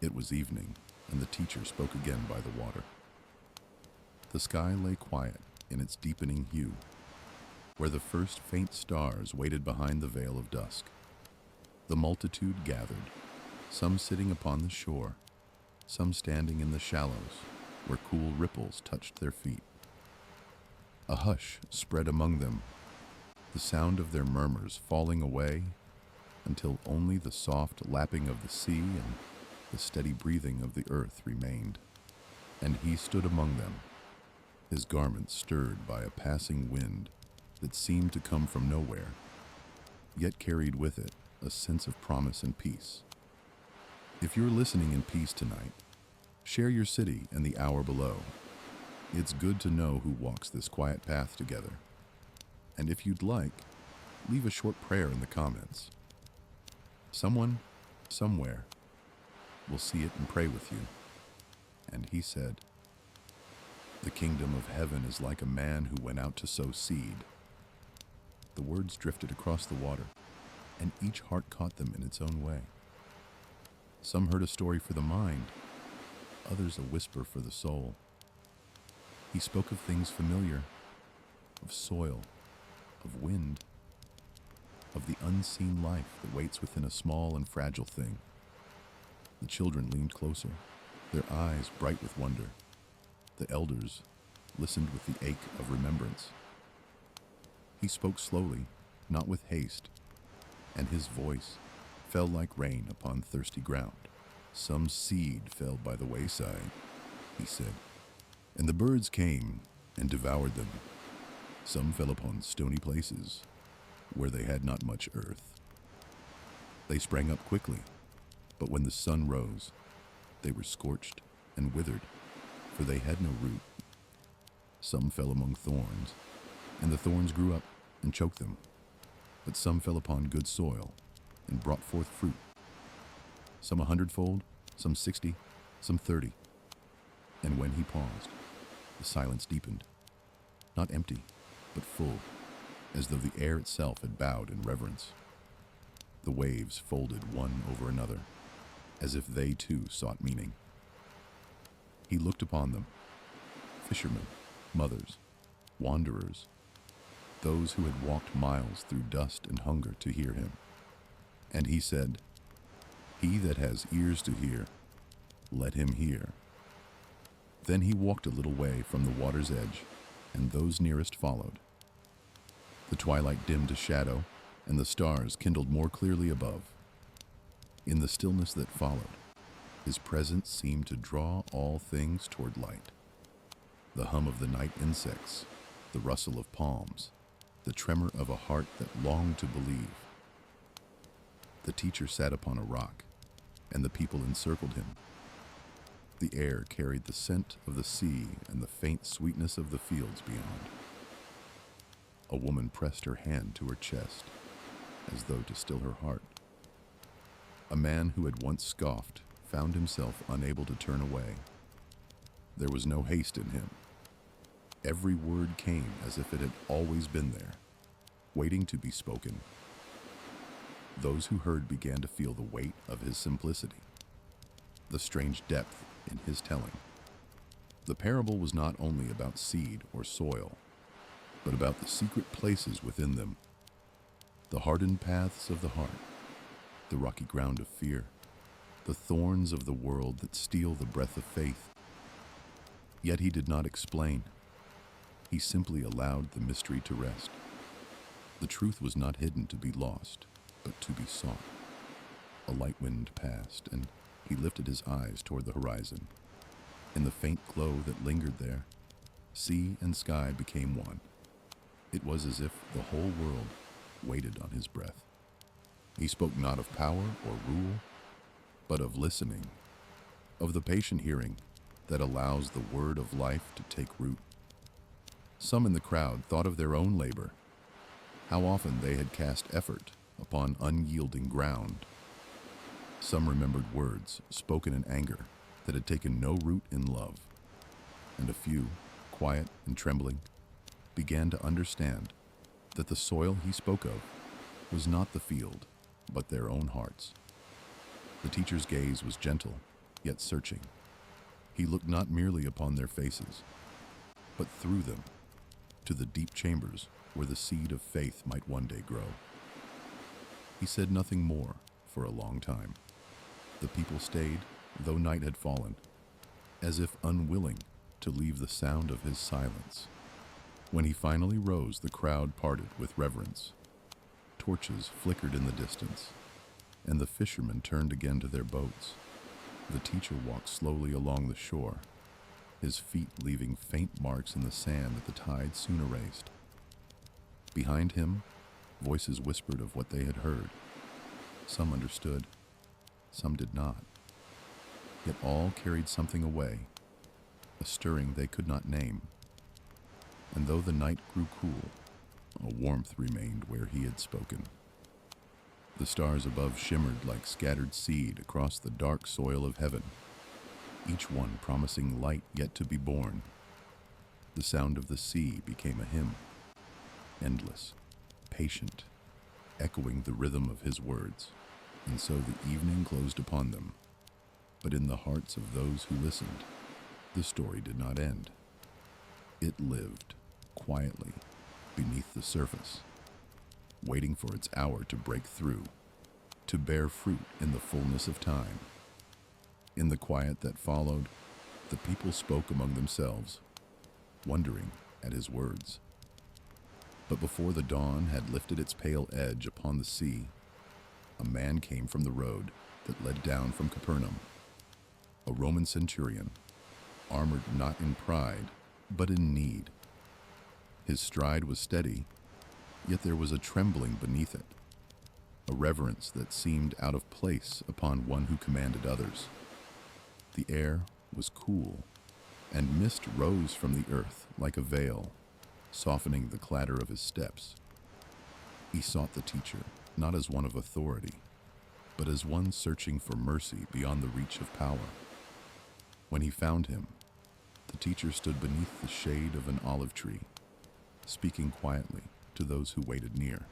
It was evening, and the teacher spoke again by the water. The sky lay quiet in its deepening hue, where the first faint stars waited behind the veil of dusk. The multitude gathered, some sitting upon the shore, some standing in the shallows, where cool ripples touched their feet. A hush spread among them, the sound of their murmurs falling away until only the soft lapping of the sea and the steady breathing of the earth remained. And he stood among them, his garments stirred by a passing wind that seemed to come from nowhere, yet carried with it a sense of promise and peace. If you're listening in peace tonight, share your city and the hour below. It's good to know who walks this quiet path together. And if you'd like, leave a short prayer in the comments. Someone, somewhere, will see it and pray with you. And he said, "The kingdom of heaven is like a man who went out to sow seed." The words drifted across the water, and each heart caught them in its own way. Some heard a story for the mind, others a whisper for the soul. He spoke of things familiar, of soil, of wind, of the unseen life that waits within a small and fragile thing. The children leaned closer, their eyes bright with wonder. The elders listened with the ache of remembrance. He spoke slowly, not with haste, and his voice fell like rain upon thirsty ground. "Some seed fell by the wayside," he said, "and the birds came and devoured them. Some fell upon stony places where they had not much earth. They sprang up quickly, but when the sun rose, they were scorched and withered, for they had no root. Some fell among thorns, and the thorns grew up and choked them. But some fell upon good soil and brought forth fruit, some 100-fold, some 60, some 30. And when he paused, the silence deepened, not empty, but full, as though the air itself had bowed in reverence. The waves folded one over another, as if they too sought meaning. He looked upon them, fishermen, mothers, wanderers, those who had walked miles through dust and hunger to hear him. And he said, "He that has ears to hear, let him hear." Then he walked a little way from the water's edge, and those nearest followed. The twilight dimmed to shadow, and the stars kindled more clearly above. In the stillness that followed, his presence seemed to draw all things toward light. The hum of the night insects, the rustle of palms, the tremor of a heart that longed to believe. The teacher sat upon a rock, and the people encircled him. The air carried the scent of the sea and the faint sweetness of the fields beyond. A woman pressed her hand to her chest, as though to still her heart. A man who had once scoffed found himself unable to turn away. There was no haste in him. Every word came as if it had always been there, waiting to be spoken. Those who heard began to feel the weight of his simplicity, the strange depth in his telling. The parable was not only about seed or soil, but about the secret places within them, the hardened paths of the heart, the rocky ground of fear, the thorns of the world that steal the breath of faith. Yet he did not explain. He simply allowed the mystery to rest. The truth was not hidden to be lost, but to be sought. A light wind passed, and he lifted his eyes toward the horizon. In the faint glow that lingered there, sea and sky became one. It was as if the whole world waited on his breath. He spoke not of power or rule, but of listening, of the patient hearing that allows the word of life to take root. Some in the crowd thought of their own labor, how often they had cast effort upon unyielding ground. Some remembered words spoken in anger that had taken no root in love, and a few, quiet and trembling, began to understand that the soil he spoke of was not the field, but their own hearts. The teacher's gaze was gentle, yet searching. He looked not merely upon their faces, but through them, to the deep chambers where the seed of faith might one day grow. He said nothing more for a long time. The people stayed, though night had fallen, as if unwilling to leave the sound of his silence. When he finally rose, the crowd parted with reverence. Torches flickered in the distance, and the fishermen turned again to their boats. The teacher walked slowly along the shore, his feet leaving faint marks in the sand that the tide soon erased. Behind him, voices whispered of what they had heard. Some understood, some did not. Yet all carried something away, a stirring they could not name. And though the night grew cool, a warmth remained where he had spoken. The stars above shimmered like scattered seed across the dark soil of heaven, each one promising light yet to be born. The sound of the sea became a hymn, endless, patient, echoing the rhythm of his words. And so the evening closed upon them. But in the hearts of those who listened, the story did not end. It lived, quietly, beneath the surface, waiting for its hour to break through, to bear fruit in the fullness of time. In the quiet that followed, the people spoke among themselves, wondering at his words. But before the dawn had lifted its pale edge upon the sea, a man came from the road that led down from Capernaum, a Roman centurion, armored not in pride, but in need. His stride was steady, yet there was a trembling beneath it, a reverence that seemed out of place upon one who commanded others. The air was cool, and mist rose from the earth like a veil, softening the clatter of his steps. He sought the teacher, not as one of authority, but as one searching for mercy beyond the reach of power. When he found him, the teacher stood beneath the shade of an olive tree, speaking quietly to those who waited near.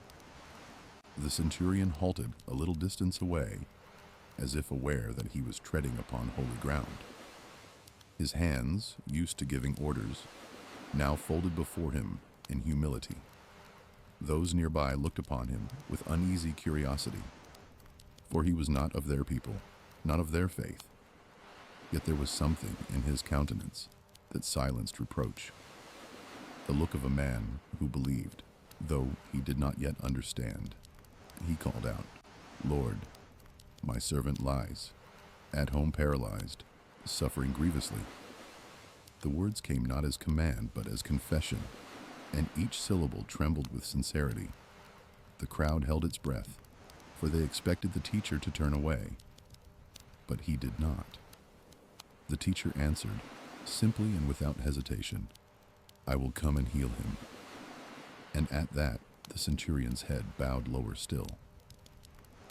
The centurion halted a little distance away, as if aware that he was treading upon holy ground. His hands, used to giving orders, now folded before him in humility. Those nearby looked upon him with uneasy curiosity, for he was not of their people, not of their faith. Yet there was something in his countenance that silenced reproach, the look of a man who believed, though he did not yet understand. He called out, "Lord, my servant lies, at home paralyzed, suffering grievously." The words came not as command, but as confession, and each syllable trembled with sincerity. The crowd held its breath, for they expected the teacher to turn away. But he did not. The teacher answered, simply and without hesitation, "I will come and heal him." And at that, the centurion's head bowed lower still.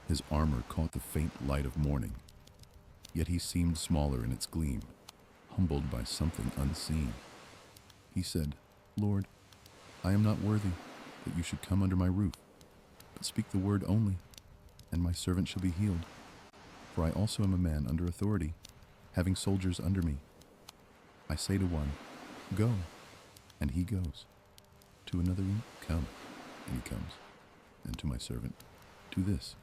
His armor caught the faint light of morning, yet he seemed smaller in its gleam, humbled by something unseen. He said, "Lord, I am not worthy that you should come under my roof, but speak the word only, and my servant shall be healed. For I also am a man under authority, having soldiers under me. I say to one, 'Go,' and he goes. To another, 'Come,' and he comes. And to my servant, 'Do this,'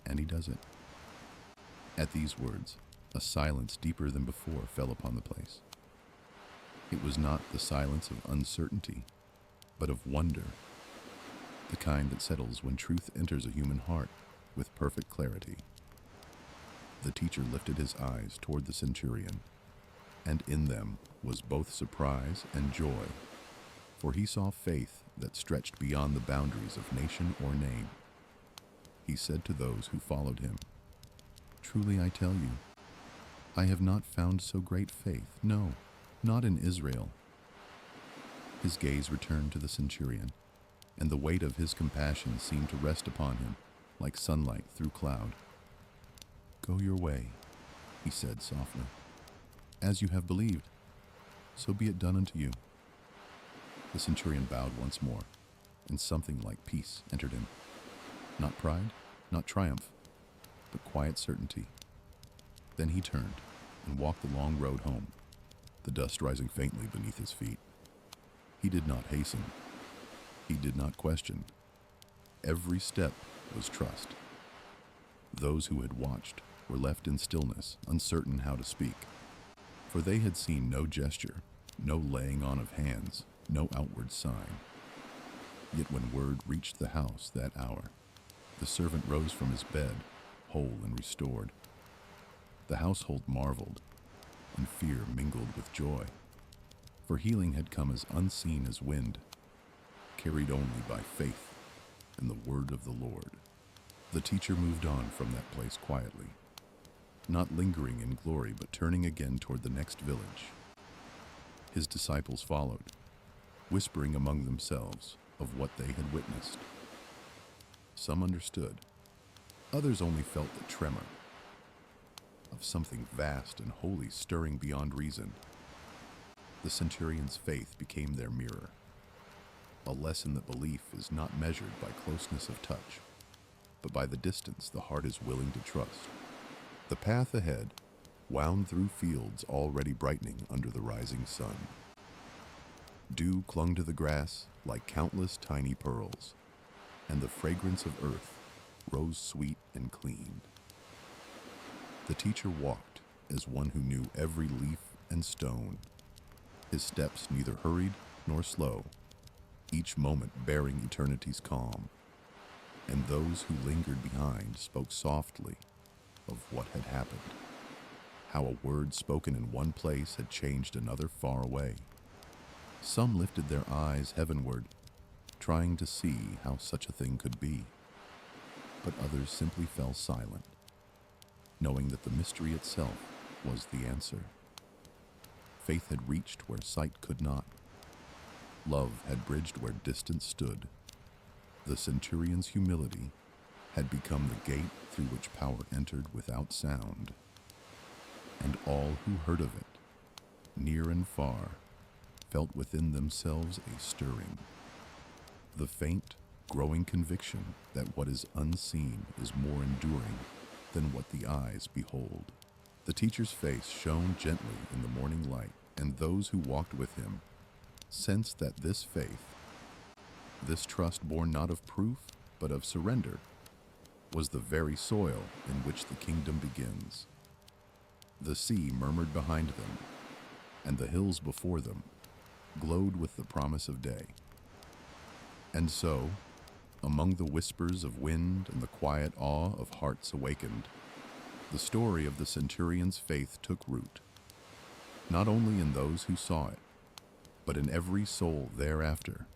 and he does it." At these words, a silence deeper than before fell upon the place. It was not the silence of uncertainty, but of wonder, the kind that settles when truth enters a human heart with perfect clarity. The teacher lifted his eyes toward the centurion, and in them was both surprise and joy, for he saw faith that stretched beyond the boundaries of nation or name. He said to those who followed him, "Truly I tell you, I have not found so great faith, no, not in Israel." His gaze returned to the centurion, and the weight of his compassion seemed to rest upon him like sunlight through cloud. "Go your way," he said softly. "As you have believed, so be it done unto you." The centurion bowed once more, and something like peace entered him. Not pride, not triumph, but quiet certainty. Then he turned and walked the long road home, the dust rising faintly beneath his feet. He did not hasten. He did not question. Every step was trust. Those who had watched were left in stillness, uncertain how to speak, for they had seen no gesture, no laying on of hands, no outward sign. Yet when word reached the house that hour, the servant rose from his bed, whole and restored. The household marveled, and fear mingled with joy, for healing had come as unseen as wind, carried only by faith and the word of the Lord. The teacher moved on from that place quietly, not lingering in glory, but turning again toward the next village. His disciples followed, whispering among themselves of what they had witnessed. Some understood, others only felt the tremor of something vast and holy stirring beyond reason. The centurion's faith became their mirror, a lesson that belief is not measured by closeness of touch, but by the distance the heart is willing to trust. The path ahead wound through fields already brightening under the rising sun. Dew clung to the grass like countless tiny pearls, and the fragrance of earth rose sweet and clean. The teacher walked as one who knew every leaf and stone, his steps neither hurried nor slow, each moment bearing eternity's calm. And those who lingered behind spoke softly of what had happened, how a word spoken in one place had changed another far away. Some lifted their eyes heavenward, trying to see how such a thing could be, but others simply fell silent, knowing that the mystery itself was the answer. Faith had reached where sight could not. Love had bridged where distance stood. The centurion's humility had become the gate through which power entered without sound. And all who heard of it, near and far, felt within themselves a stirring, the faint, growing conviction that what is unseen is more enduring than what the eyes behold. The teacher's face shone gently in the morning light, and those who walked with him sensed that this faith, this trust born not of proof, but of surrender, was the very soil in which the kingdom begins. The sea murmured behind them, and the hills before them glowed with the promise of day. And so, among the whispers of wind and the quiet awe of hearts awakened, the story of the centurion's faith took root, not only in those who saw it, but in every soul thereafter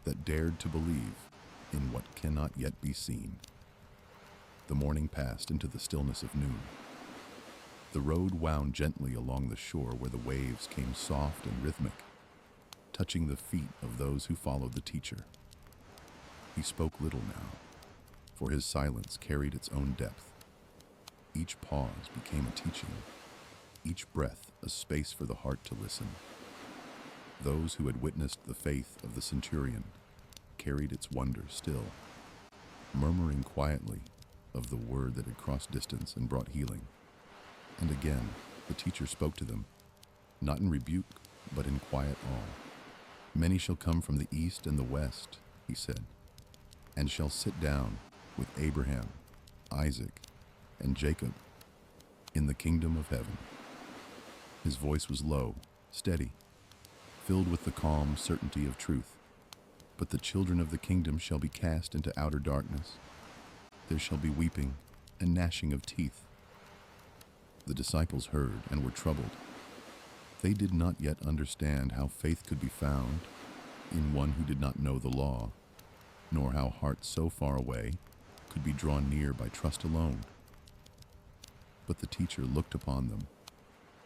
that dared to believe in what cannot yet be seen. The morning passed into the stillness of noon. The road wound gently along the shore where the waves came soft and rhythmic, touching the feet of those who followed the teacher. He spoke little now, for his silence carried its own depth. Each pause became a teaching, each breath a space for the heart to listen. Those who had witnessed the faith of the centurion carried its wonder still, murmuring quietly of the word that had crossed distance and brought healing. And again, the teacher spoke to them, not in rebuke, but in quiet awe. Many shall come from the east and the west, he said, and shall sit down with Abraham, Isaac, and Jacob in the kingdom of heaven. His voice was low, steady, filled with the calm certainty of truth. But the children of the kingdom shall be cast into outer darkness. There shall be weeping and gnashing of teeth. The disciples heard and were troubled. They did not yet understand how faith could be found in one who did not know the law, nor how hearts so far away could be drawn near by trust alone. But the teacher looked upon them,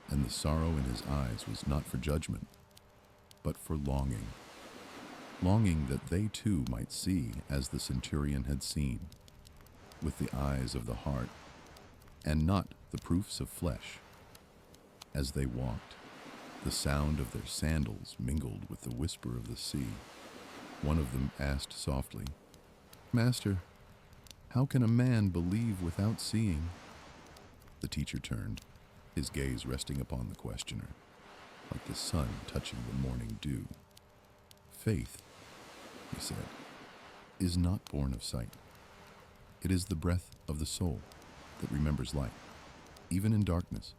and the sorrow in his eyes was not for judgment, but for longing. Longing that they too might see as the centurion had seen, with the eyes of the heart, and not the proofs of flesh. As they walked, the sound of their sandals mingled with the whisper of the sea. One of them asked softly, "Master, how can a man believe without seeing?" The teacher turned, his gaze resting upon the questioner, like the sun touching the morning dew. Faith, he said, is not born of sight. It is the breath of the soul that remembers light, even in darkness.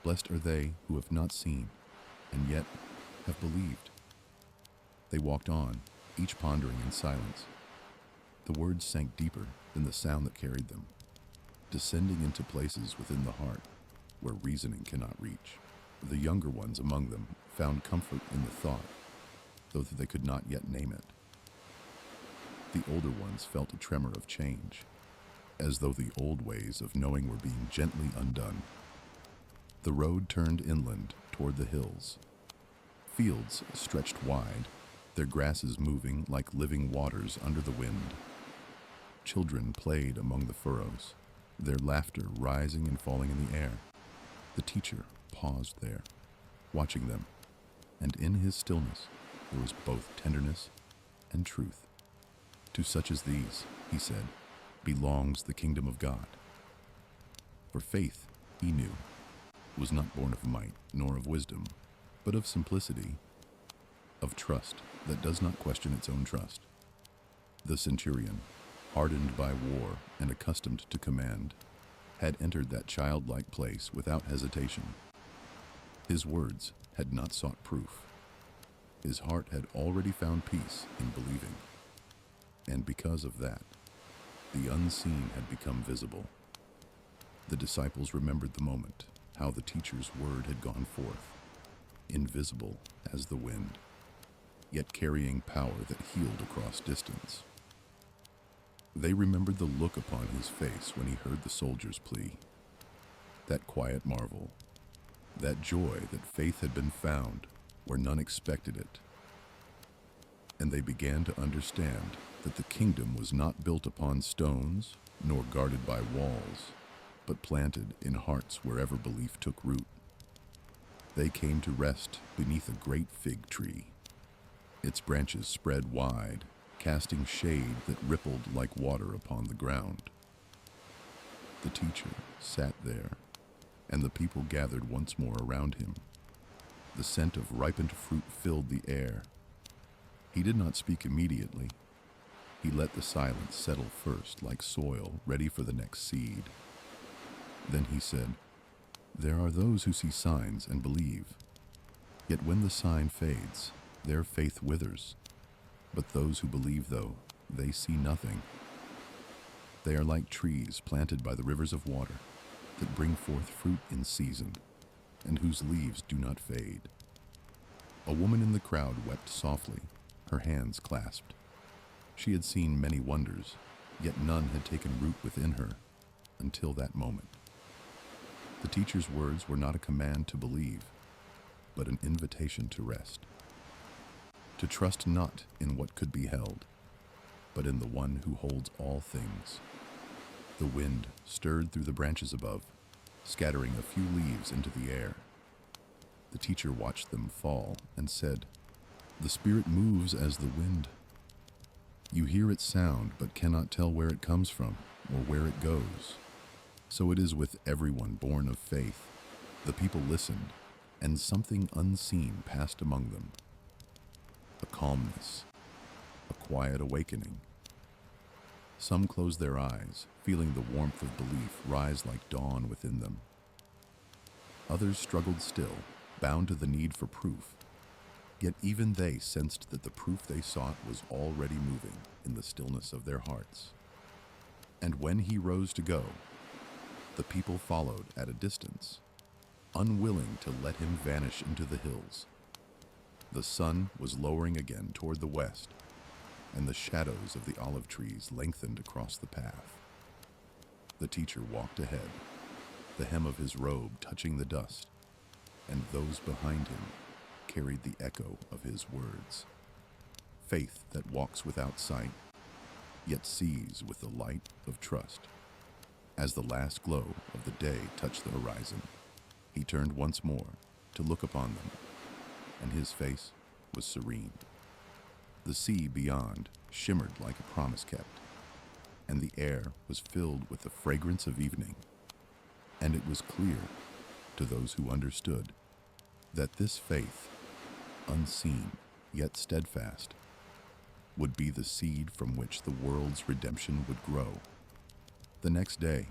Blessed are they who have not seen, and yet have believed. They walked on, each pondering in silence. The words sank deeper than the sound that carried them, descending into places within the heart where reasoning cannot reach. The younger ones among them found comfort in the thought, though they could not yet name it. The older ones felt a tremor of change, as though the old ways of knowing were being gently undone. The road turned inland toward the hills. Fields stretched wide, their grasses moving like living waters under the wind. Children played among the furrows, their laughter rising and falling in the air. The teacher paused there, watching them, and in his stillness there was both tenderness and truth. To such as these, he said, belongs the kingdom of God. For faith, he knew, was not born of might nor of wisdom, but of simplicity, of trust that does not question its own trust. The centurion, hardened by war and accustomed to command, had entered that childlike place without hesitation. His words had not sought proof. His heart had already found peace in believing. And because of that, the unseen had become visible. The disciples remembered the moment, how the teacher's word had gone forth, invisible as the wind, yet carrying power that healed across distance. They remembered the look upon his face when he heard the soldier's plea, that quiet marvel, that joy that faith had been found where none expected it. And they began to understand that the kingdom was not built upon stones nor guarded by walls, but planted in hearts wherever belief took root. They came to rest beneath a great fig tree. Its branches spread wide, casting shade that rippled like water upon the ground. The teacher sat there, and the people gathered once more around him. The scent of ripened fruit filled the air. He did not speak immediately. He let the silence settle first, like soil ready for the next seed. Then he said, "There are those who see signs and believe. Yet when the sign fades, their faith withers. But those who believe, though, they see nothing. They are like trees planted by the rivers of water that bring forth fruit in season, and whose leaves do not fade." A woman in the crowd wept softly, her hands clasped. She had seen many wonders, yet none had taken root within her until that moment. The teacher's words were not a command to believe, but an invitation to rest. To trust not in what could be held, but in the one who holds all things. The wind stirred through the branches above, scattering a few leaves into the air. The teacher watched them fall and said, "The Spirit moves as the wind. You hear its sound, but cannot tell where it comes from or where it goes. So it is with everyone born of faith." The people listened, and something unseen passed among them. A calmness, a quiet awakening. Some closed their eyes, feeling the warmth of belief rise like dawn within them. Others struggled still, bound to the need for proof. Yet even they sensed that the proof they sought was already moving in the stillness of their hearts. And when he rose to go, the people followed at a distance, unwilling to let him vanish into the hills. The sun was lowering again toward the west, and the shadows of the olive trees lengthened across the path. The teacher walked ahead, the hem of his robe touching the dust, and those behind him carried the echo of his words. Faith that walks without sight, yet sees with the light of trust. As the last glow of the day touched the horizon, he turned once more to look upon them, and his face was serene. The sea beyond shimmered like a promise kept, and the air was filled with the fragrance of evening. And it was clear to those who understood that this faith, unseen yet steadfast, would be the seed from which the world's redemption would grow. The next day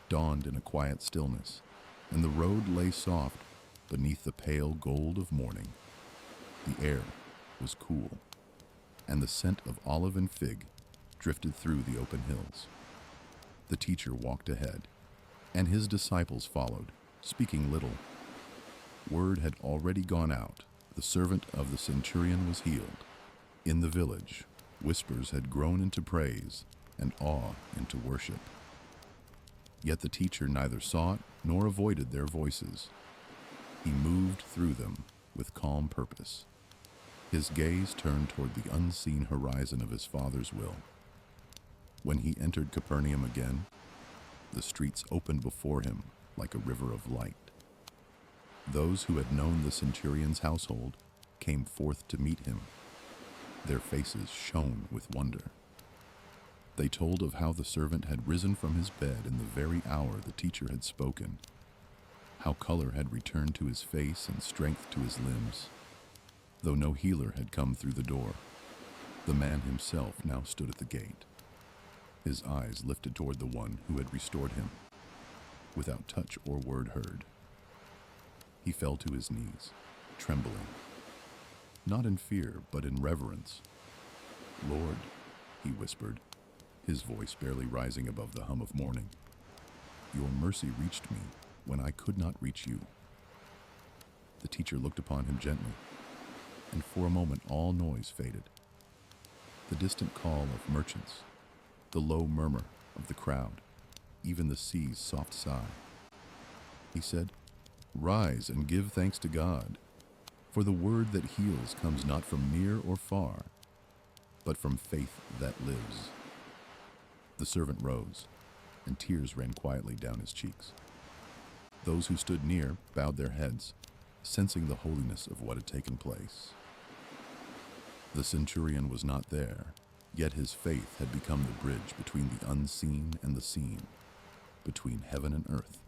dawned in a quiet stillness, and the road lay soft beneath the pale gold of morning. The air was cool, and the scent of olive and fig drifted through the open hills. The teacher walked ahead, and his disciples followed, speaking little. Word had already gone out. The servant of the Centurion was healed. In the village, whispers had grown into praise and awe into worship. Yet the teacher neither sought nor avoided their voices. He moved through them with calm purpose, his gaze turned toward the unseen horizon of his Father's will. When he entered Capernaum again, the streets opened before him like a river of light. Those who had known the centurion's household came forth to meet him. Their faces shone with wonder. They told of how the servant had risen from his bed in the very hour the teacher had spoken, how color had returned to his face and strength to his limbs. Though no healer had come through the door, the man himself now stood at the gate, his eyes lifted toward the one who had restored him. Without touch or word heard, he fell to his knees, trembling, not in fear, but in reverence. "Lord," he whispered, his voice barely rising above the hum of morning, "your mercy reached me when I could not reach you." The teacher looked upon him gently, and for a moment all noise faded. The distant call of merchants, the low murmur of the crowd, even the sea's soft sigh. He said, "Rise and give thanks to God, for the word that heals comes not from near or far, but from faith that lives." The servant rose, and tears ran quietly down his cheeks. Those who stood near bowed their heads, sensing the holiness of what had taken place. The centurion was not there, yet his faith had become the bridge between the unseen and the seen, between heaven and earth.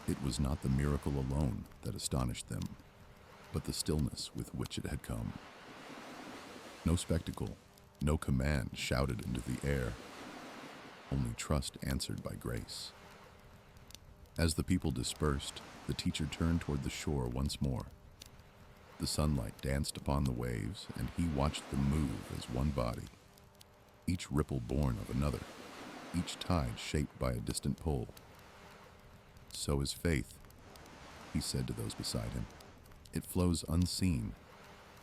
It was not the miracle alone that astonished them, but the stillness with which it had come. No spectacle, no command shouted into the air, only trust answered by grace. As the people dispersed, the teacher turned toward the shore once more. The sunlight danced upon the waves, and he watched them move as one body, each ripple born of another, each tide shaped by a distant pull. "So is faith," he said to those beside him. "It flows unseen,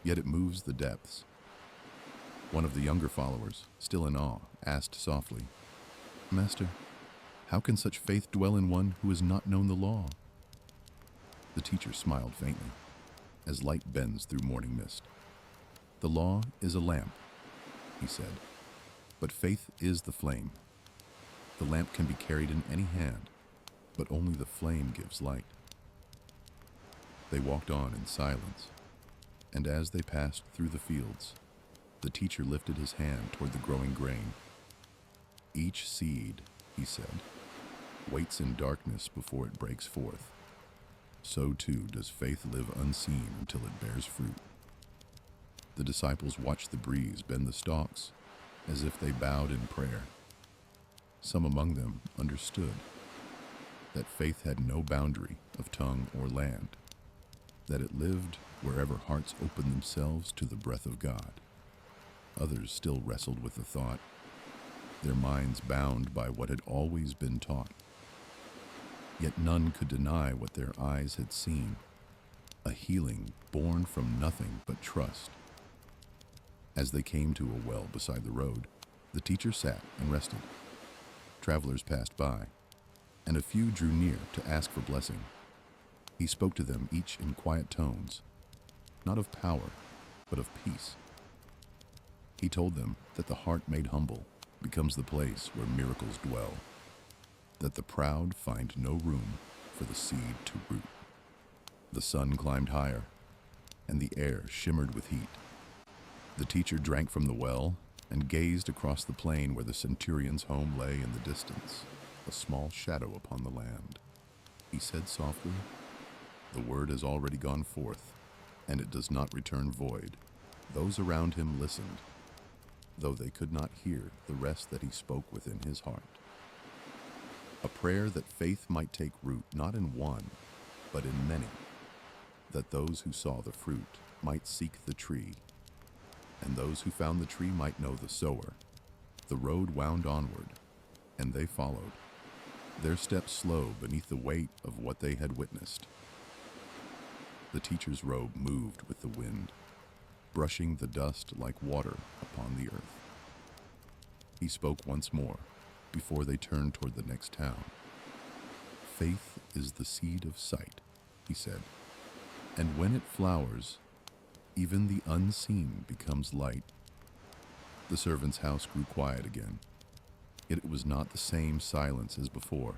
yet it moves the depths." One of the younger followers, still in awe, asked softly, "Master, how can such faith dwell in one who has not known the law?" The teacher smiled faintly, as light bends through morning mist. "The law is a lamp," he said, "but faith is the flame. The lamp can be carried in any hand, but only the flame gives light." They walked on in silence, and as they passed through the fields, the teacher lifted his hand toward the growing grain. "Each seed," he said, "waits in darkness before it breaks forth. So too does faith live unseen until it bears fruit." The disciples watched the breeze bend the stalks as if they bowed in prayer. Some among them understood that faith had no boundary of tongue or land, that it lived wherever hearts opened themselves to the breath of God. Others still wrestled with the thought, their minds bound by what had always been taught. Yet none could deny what their eyes had seen, a healing born from nothing but trust. As they came to a well beside the road, the teacher sat and rested. Travelers passed by, and a few drew near to ask for blessing. He spoke to them each in quiet tones, not of power, but of peace. He told them that the heart made humble becomes the place where miracles dwell, that the proud find no room for the seed to root. The sun climbed higher, and the air shimmered with heat. The teacher drank from the well and gazed across the plain where the centurion's home lay in the distance, a small shadow upon the land. He said softly, The word has already gone forth, and it does not return void. Those around him listened, though they could not hear the rest that he spoke within his heart. A prayer that faith might take root not in one, but in many, that those who saw the fruit might seek the tree, and those who found the tree might know the sower. The road wound onward, and they followed, their steps slow beneath the weight of what they had witnessed. The teacher's robe moved with the wind, brushing the dust like water upon the earth. He spoke once more, before they turned toward the next town. Faith is the seed of sight, he said, and when it flowers, even the unseen becomes light. The servant's house grew quiet again. Yet it was not the same silence as before.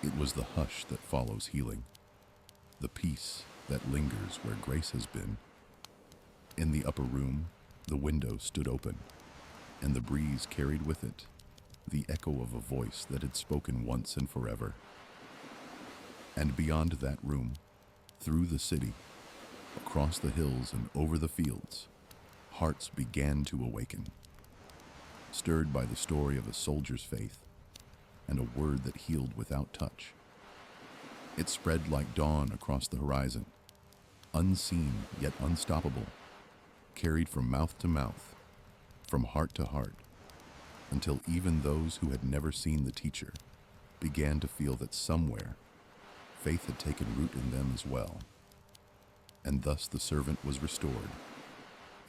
It was the hush that follows healing, the peace that lingers where grace has been. In the upper room, the window stood open, and the breeze carried with it the echo of a voice that had spoken once and forever. And beyond that room, through the city, across the hills and over the fields, hearts began to awaken, stirred by the story of a soldier's faith and a word that healed without touch. It spread like dawn across the horizon, unseen yet unstoppable, carried from mouth to mouth, from heart to heart, until even those who had never seen the teacher began to feel that somewhere faith had taken root in them as well. And thus the servant was restored,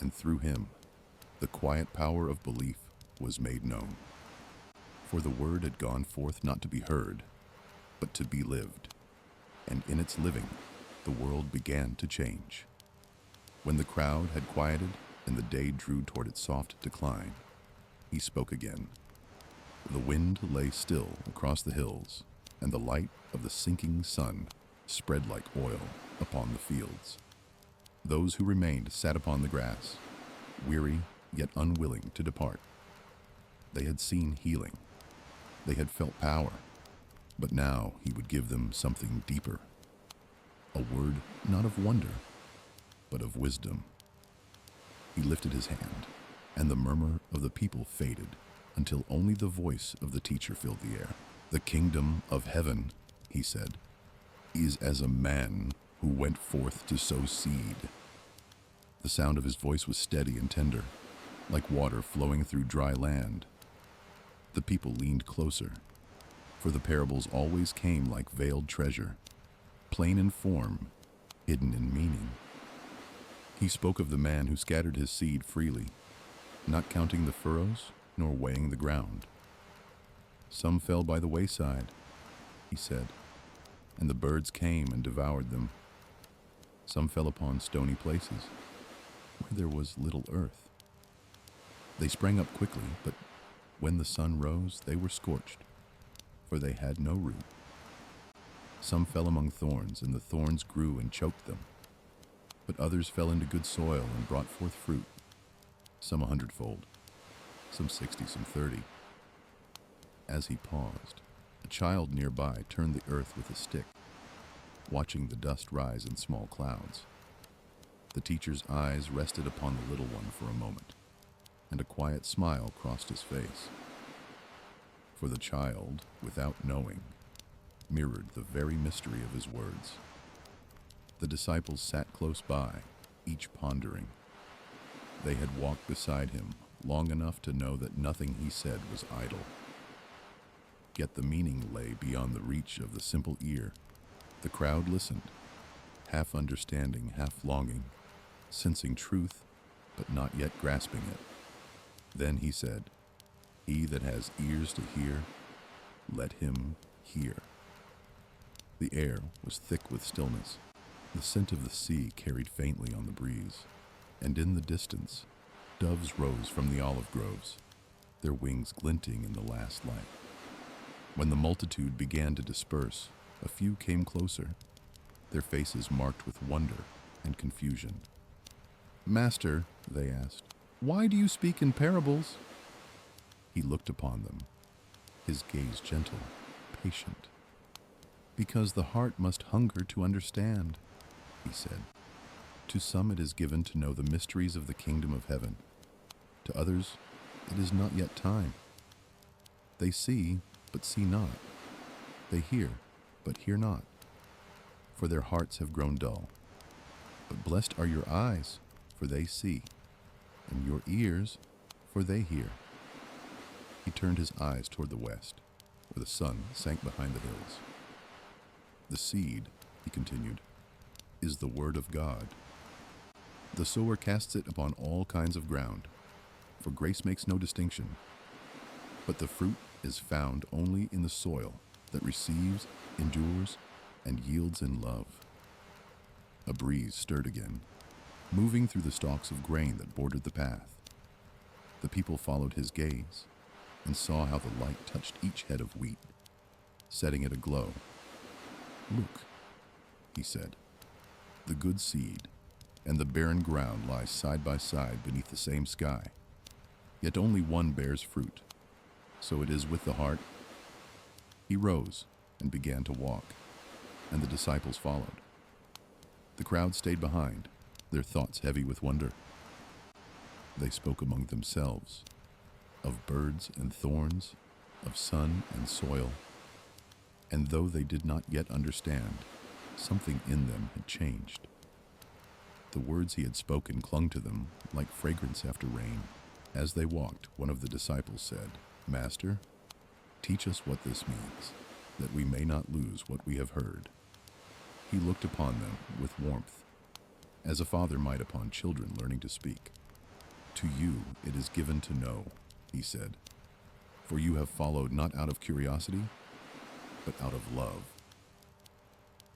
and through him the quiet power of belief was made known. For the word had gone forth not to be heard, but to be lived, and in its living the world began to change. When the crowd had quieted and the day drew toward its soft decline, he spoke again. The wind lay still across the hills, and the light of the sinking sun spread like oil upon the fields. Those who remained sat upon the grass, weary yet unwilling to depart. They had seen healing. They had felt power. But now he would give them something deeper. A word not of wonder, but of wisdom. He lifted his hand, and the murmur of the people faded until only the voice of the teacher filled the air. The kingdom of heaven, he said, is as a man who went forth to sow seed. The sound of his voice was steady and tender, like water flowing through dry land. The people leaned closer, for the parables always came like veiled treasure, plain in form, hidden in meaning. He spoke of the man who scattered his seed freely, not counting the furrows nor weighing the ground. Some fell by the wayside, he said, and the birds came and devoured them. Some fell upon stony places, where there was little earth. They sprang up quickly, but when the sun rose, they were scorched, for they had no root. Some fell among thorns, and the thorns grew and choked them. But others fell into good soil and brought forth fruit, some 100-fold, some 60, some 30. As he paused, a child nearby turned the earth with a stick, watching the dust rise in small clouds. The teacher's eyes rested upon the little one for a moment, and a quiet smile crossed his face. For the child, without knowing, mirrored the very mystery of his words. The disciples sat close by, each pondering. They had walked beside him long enough to know that nothing he said was idle. Yet the meaning lay beyond the reach of the simple ear. The crowd listened, half understanding, half longing, sensing truth, but not yet grasping it. Then he said, "He that has ears to hear, let him hear." The air was thick with stillness. The scent of the sea carried faintly on the breeze, and in the distance, doves rose from the olive groves, their wings glinting in the last light. When the multitude began to disperse, a few came closer, their faces marked with wonder and confusion. "Master," they asked, "why do you speak in parables?" He looked upon them, his gaze gentle, patient. Because the heart must hunger to understand, he said. To some it is given to know the mysteries of the kingdom of heaven. To others, it is not yet time. They see, but see not. They hear, but hear not. For their hearts have grown dull. But blessed are your eyes, for they see, and your ears, for they hear. He turned his eyes toward the west, where the sun sank behind the hills. The seed, he continued, is the word of God. The sower casts it upon all kinds of ground, for grace makes no distinction. But the fruit is found only in the soil that receives, endures, and yields in love. A breeze stirred again, moving through the stalks of grain that bordered the path. The people followed his gaze and saw how the light touched each head of wheat, setting it aglow. Look, he said, the good seed and the barren ground lie side by side beneath the same sky, yet only one bears fruit. So it is with the heart. He rose and began to walk, and the disciples followed. The crowd stayed behind, their thoughts heavy with wonder. They spoke among themselves, of birds and thorns, of sun and soil, and though they did not yet understand, something in them had changed. The words he had spoken clung to them like fragrance after rain. As they walked, one of the disciples said, Master, teach us what this means, that we may not lose what we have heard. He looked upon them with warmth, as a father might upon children learning to speak. To you it is given to know, he said, for you have followed not out of curiosity, but out of love.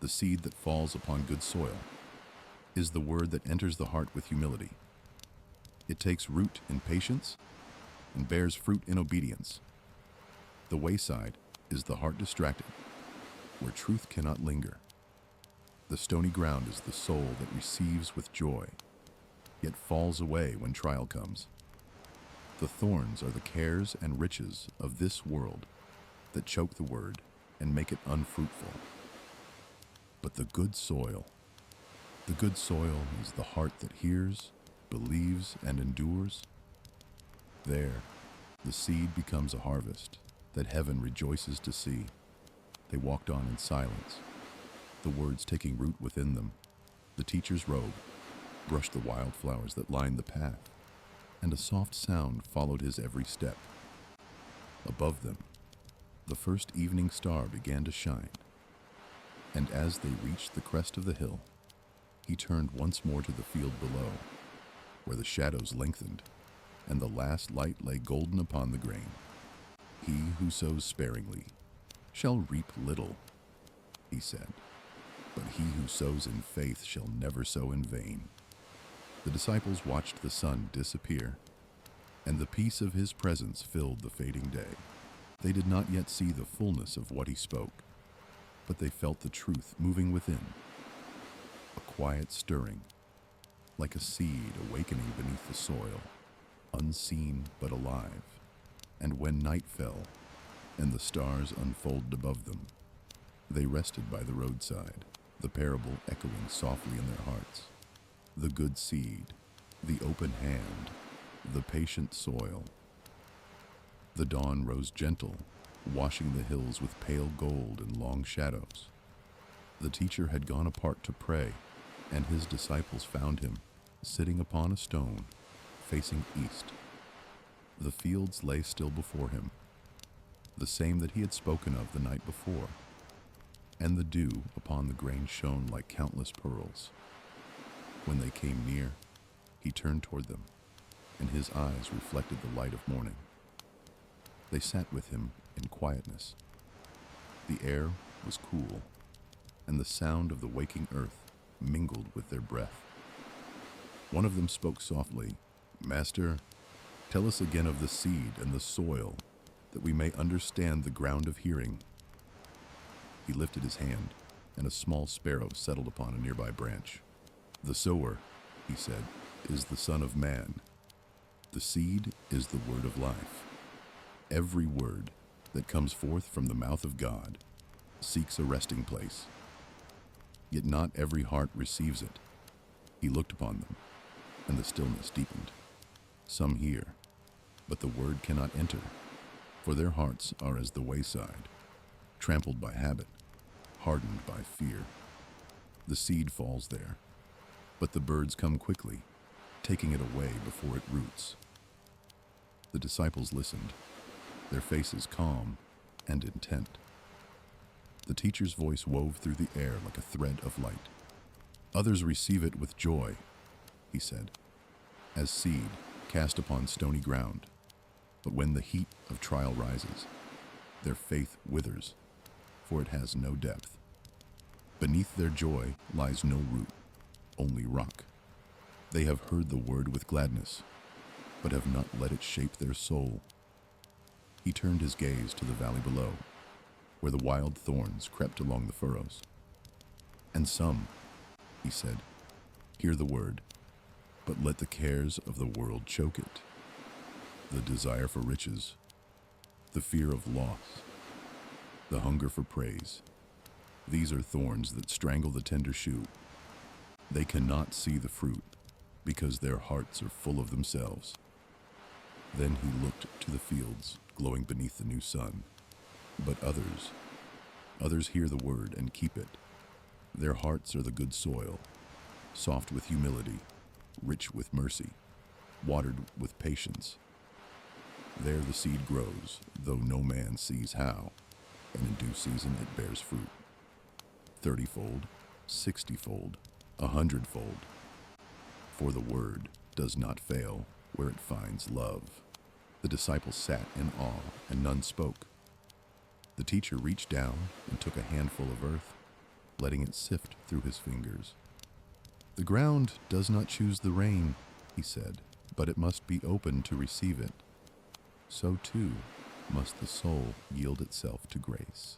The seed that falls upon good soil is the word that enters the heart with humility. It takes root in patience and bears fruit in obedience. The wayside is the heart distracted, where truth cannot linger. The stony ground is the soul that receives with joy, yet falls away when trial comes. The thorns are the cares and riches of this world that choke the word and make it unfruitful. But the good soil is the heart that hears, believes, and endures. There, the seed becomes a harvest that heaven rejoices to see. They walked on in silence, the words taking root within them. The teacher's robe brushed the wildflowers that lined the path, and a soft sound followed his every step. Above them, the first evening star began to shine, and as they reached the crest of the hill, he turned once more to the field below, where the shadows lengthened, and the last light lay golden upon the grain. He who sows sparingly shall reap little, he said, but he who sows in faith shall never sow in vain. The disciples watched the sun disappear, and the peace of his presence filled the fading day. They did not yet see the fullness of what he spoke, but they felt the truth moving within, a quiet stirring, like a seed awakening beneath the soil, unseen but alive. And when night fell, and the stars unfolded above them, they rested by the roadside, the parable echoing softly in their hearts. The good seed, the open hand, the patient soil. The dawn rose gentle, washing the hills with pale gold and long shadows. The teacher had gone apart to pray, and his disciples found him, sitting upon a stone, facing east. The fields lay still before him, the same that he had spoken of the night before, and the dew upon the grain shone like countless pearls. When they came near, he turned toward them, and his eyes reflected the light of morning. They sat with him in quietness. The air was cool, and the sound of the waking earth mingled with their breath. One of them spoke softly, Master, tell us again of the seed and the soil, that we may understand the ground of hearing. He lifted his hand, and a small sparrow settled upon a nearby branch. The sower, he said, is the Son of Man. The seed is the word of life. Every word that comes forth from the mouth of God. seeks a resting place. Yet not every heart receives it. He looked upon them, and the stillness deepened. Some hear, but the word cannot enter, for their hearts are as the wayside, trampled by habit, hardened by fear. The seed falls there, but the birds come quickly, taking it away before it roots. The disciples listened, their faces calm and intent. The teacher's voice wove through the air like a thread of light. Others receive it with joy, he said, as seed cast upon stony ground. But when the heat of trial rises, their faith withers, for it has no depth. Beneath their joy lies no root, only rock. They have heard the word with gladness, but have not let it shape their soul. He turned his gaze to the valley below, where the wild thorns crept along the furrows. And some, he said, hear the word, but let the cares of the world choke it. The desire for riches, the fear of loss, the hunger for praise. These are thorns that strangle the tender shoot. They cannot see the fruit because their hearts are full of themselves. Then he looked to the fields glowing beneath the new sun. But others hear the word and keep it. Their hearts are the good soil, soft with humility, rich with mercy, watered with patience. There the seed grows, though no man sees how, and in due season it bears fruit. 30-fold, 60-fold, 100-fold. For the word does not fail where it finds love. The disciples sat in awe, and none spoke. The teacher reached down and took a handful of earth, letting it sift through his fingers. The ground does not choose the rain, he said, but it must be open to receive it. So too must the soul yield itself to grace.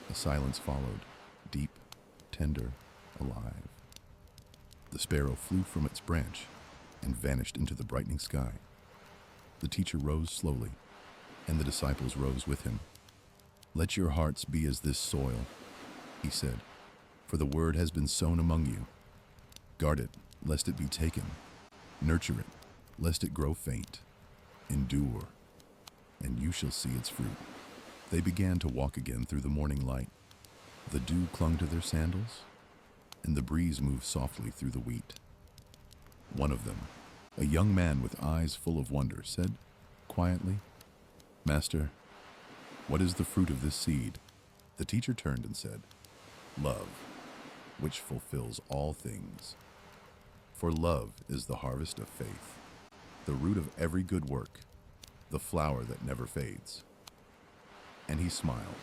A silence followed, deep, tender, alive. The sparrow flew from its branch and vanished into the brightening sky. The teacher rose slowly, and the disciples rose with him. Let your hearts be as this soil, he said, for the word has been sown among you. Guard it, lest it be taken. Nurture it, lest it grow faint. Endure, and you shall see its fruit. They began to walk again through the morning light. The dew clung to their sandals, and the breeze moved softly through the wheat. One of them, a young man with eyes full of wonder, said quietly, "Master, what is the fruit of this seed?" The teacher turned and said, "Love, which fulfills all things. For love is the harvest of faith, the root of every good work, the flower that never fades." And he smiled,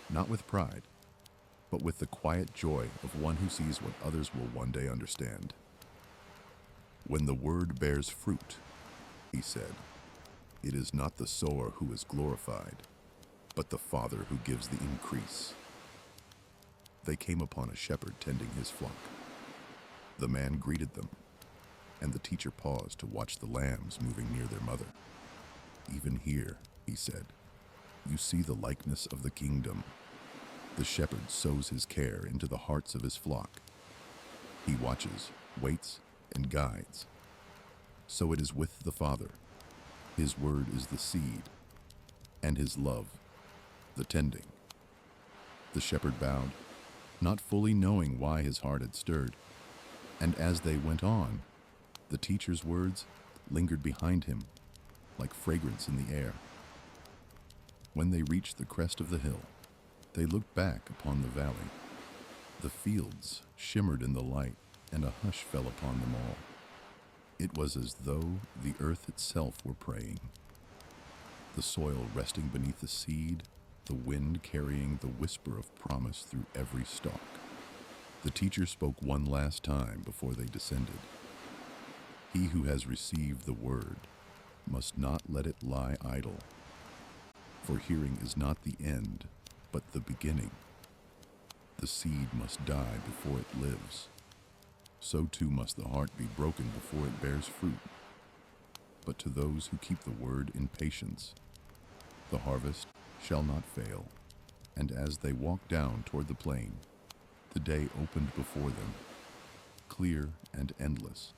not with pride, but with the quiet joy of one who sees what others will one day understand. When the word bears fruit, he said, it is not the sower who is glorified, but the Father who gives the increase. They came upon a shepherd tending his flock. The man greeted them, and the teacher paused to watch the lambs moving near their mother. "Even here," he said, "you see the likeness of the kingdom. The shepherd sows his care into the hearts of his flock. He watches, waits, and guides. So it is with the Father. His word is the seed, and his love, the tending." The shepherd bowed, not fully knowing why his heart had stirred. And as they went on, the teacher's words lingered behind him like fragrance in the air. When they reached the crest of the hill, they looked back upon the valley. The fields shimmered in the light, and a hush fell upon them all. It was as though the earth itself were praying. The soil resting beneath the seed, the wind carrying the whisper of promise through every stalk. The teacher spoke one last time before they descended. He who has received the word must not let it lie idle. For hearing is not the end, but the beginning. The seed must die before it lives. So too must the heart be broken before it bears fruit. But to those who keep the word in patience, the harvest shall not fail. And as they walked down toward the plain, the day opened before them, clear and endless,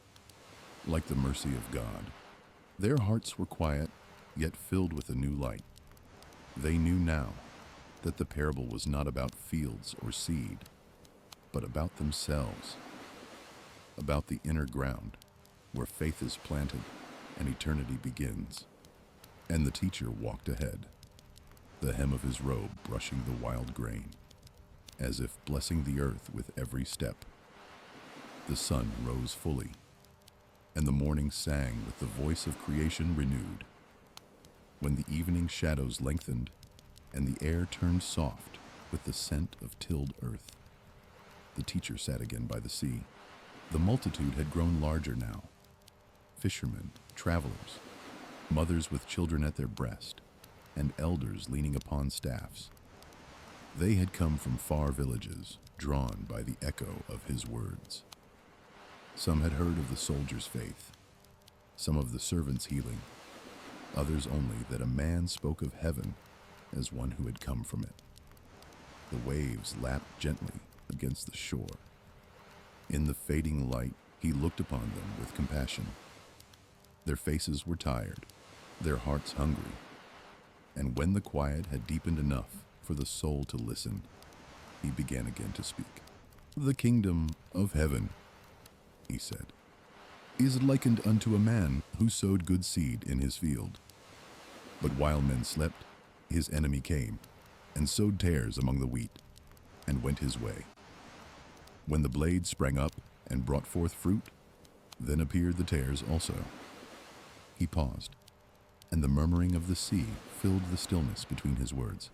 like the mercy of God. Their hearts were quiet, yet filled with a new light. They knew now that the parable was not about fields or seed, but about themselves, about the inner ground where faith is planted and eternity begins. And the teacher walked ahead, the hem of his robe brushing the wild grain, as if blessing the earth with every step. The sun rose fully, and the morning sang with the voice of creation renewed. When the evening shadows lengthened, and the air turned soft with the scent of tilled earth, the teacher sat again by the sea. The multitude had grown larger now. Fishermen, travelers, mothers with children at their breast, and elders leaning upon staffs. They had come from far villages, drawn by the echo of his words. Some had heard of the soldier's faith, some of the servant's healing, others only that a man spoke of heaven as one who had come from it. The waves lapped gently against the shore. In the fading light, he looked upon them with compassion. Their faces were tired, their hearts hungry, and when the quiet had deepened enough for the soul to listen, he began again to speak. "The kingdom of heaven," he said, "is likened unto a man who sowed good seed in his field. But while men slept, his enemy came and sowed tares among the wheat, and went his way. When the blade sprang up and brought forth fruit, then appeared the tares also." He paused, and the murmuring of the sea filled the stillness between his words.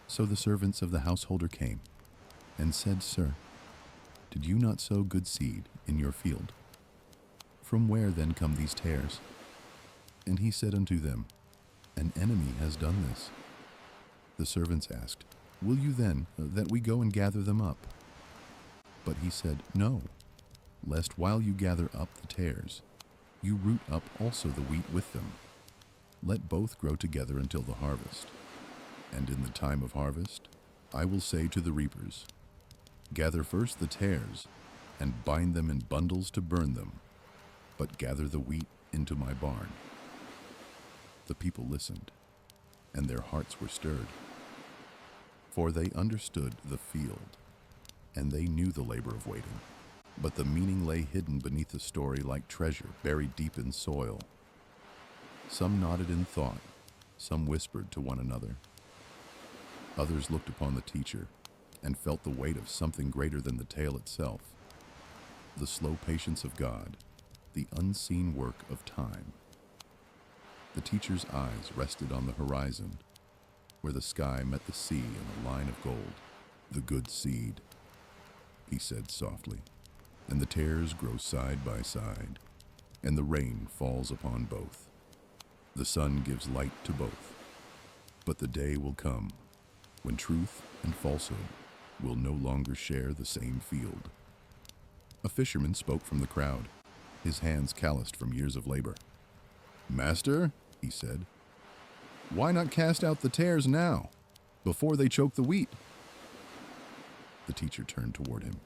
So the servants of the householder came and said, "Sir, did you not sow good seed in your field? From where then come these tares?" And he said unto them, "An enemy has done this." The servants asked, "Will you then that we go and gather them up?" But he said, "No, lest while you gather up the tares, you root up also the wheat with them. Let both grow together until the harvest. And in the time of harvest, I will say to the reapers, Gather first the tares, and bind them in bundles to burn them, but gather the wheat into my barn." The people listened, and their hearts were stirred. For they understood the field, and they knew the labor of waiting. But the meaning lay hidden beneath the story like treasure buried deep in soil. Some nodded in thought, some whispered to one another. Others looked upon the teacher and felt the weight of something greater than the tale itself. The slow patience of God, the unseen work of time. The teacher's eyes rested on the horizon, where the sky met the sea in a line of gold. "The good seed," he said softly, "and the tares grow side by side, and the rain falls upon both. The sun gives light to both. But the day will come when truth and falsehood will no longer share the same field." A fisherman spoke from the crowd, his hands calloused from years of labor. "Master," he said, "why not cast out the tares now, before they choke the wheat?" The teacher turned toward him,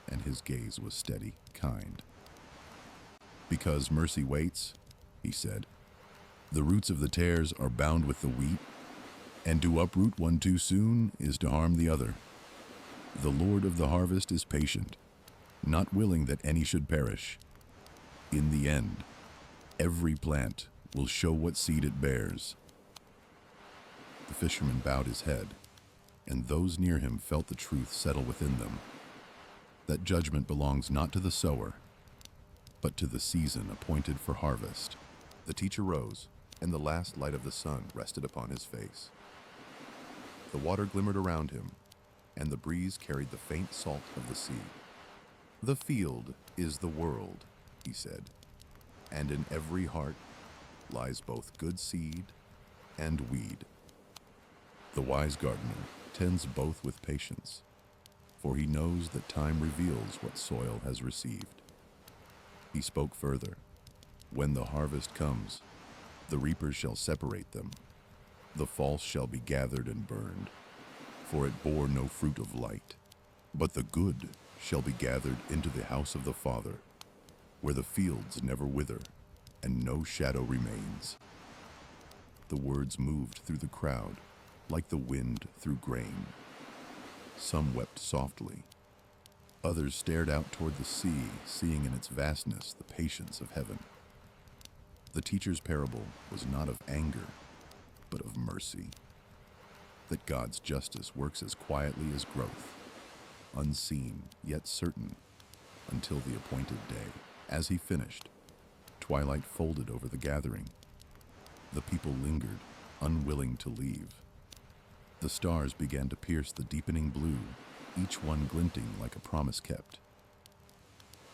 and his gaze was steady, kind. "Because mercy waits," he said. "The roots of the tares are bound with the wheat, and to uproot one too soon is to harm the other. The Lord of the harvest is patient, not willing that any should perish. In the end, every plant will show what seed it bears." The fisherman bowed his head, and those near him felt the truth settle within them, that judgment belongs not to the sower, but to the season appointed for harvest. The teacher rose, and the last light of the sun rested upon his face. The water glimmered around him, and the breeze carried the faint salt of the sea. "The field is the world," he said, "and in every heart lies both good seed and weed. The wise gardener tends both with patience, for he knows that time reveals what soil has received." He spoke further, "When the harvest comes, the reapers shall separate them. The false shall be gathered and burned, for it bore no fruit of light. But the good shall be gathered into the house of the Father, where the fields never wither, and no shadow remains. The words moved through the crowd, like the wind through grain. Some wept softly. Others stared out toward the sea, seeing in its vastness the patience of heaven. The teacher's parable was not of anger, but of mercy. That God's justice works as quietly as growth, unseen yet certain, until the appointed day. As he finished, twilight folded over the gathering. The people lingered, unwilling to leave. The stars began to pierce the deepening blue, each one glinting like a promise kept.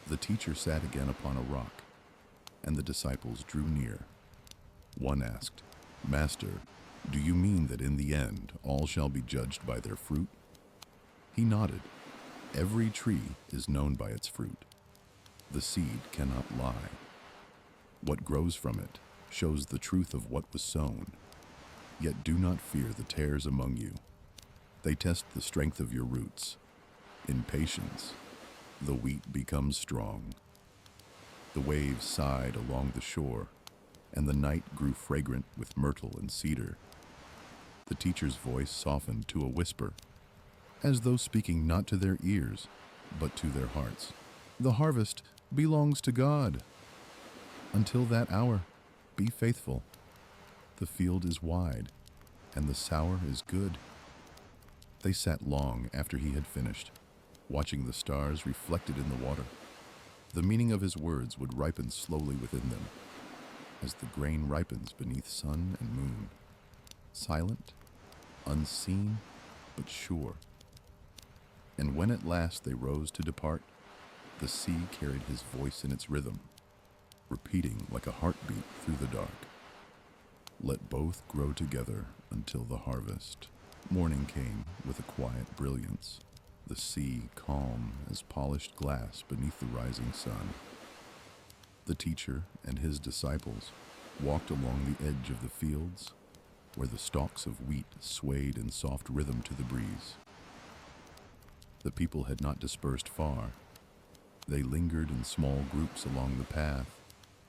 The teacher sat again upon a rock, and the disciples drew near. One asked, "Master, do you mean that in the end all shall be judged by their fruit?" He nodded. Every tree is known by its fruit. The seed cannot lie. What grows from it shows the truth of what was sown. Yet do not fear the tares among you. They test the strength of your roots. In patience, the wheat becomes strong. The waves sighed along the shore, and the night grew fragrant with myrtle and cedar. The teacher's voice softened to a whisper, as though speaking not to their ears, but to their hearts. The harvest belongs to God. Until that hour, be faithful. The field is wide, and the sower is good. They sat long after he had finished, watching the stars reflected in the water. The meaning of his words would ripen slowly within them, as the grain ripens beneath sun and moon, silent, unseen, but sure. And when at last they rose to depart, the sea carried his voice in its rhythm, repeating like a heartbeat through the dark. Let both grow together until the harvest. Morning came with a quiet brilliance, the sea calm as polished glass beneath the rising sun. The teacher and his disciples walked along the edge of the fields, where the stalks of wheat swayed in soft rhythm to the breeze. The people had not dispersed far. They lingered in small groups along the path,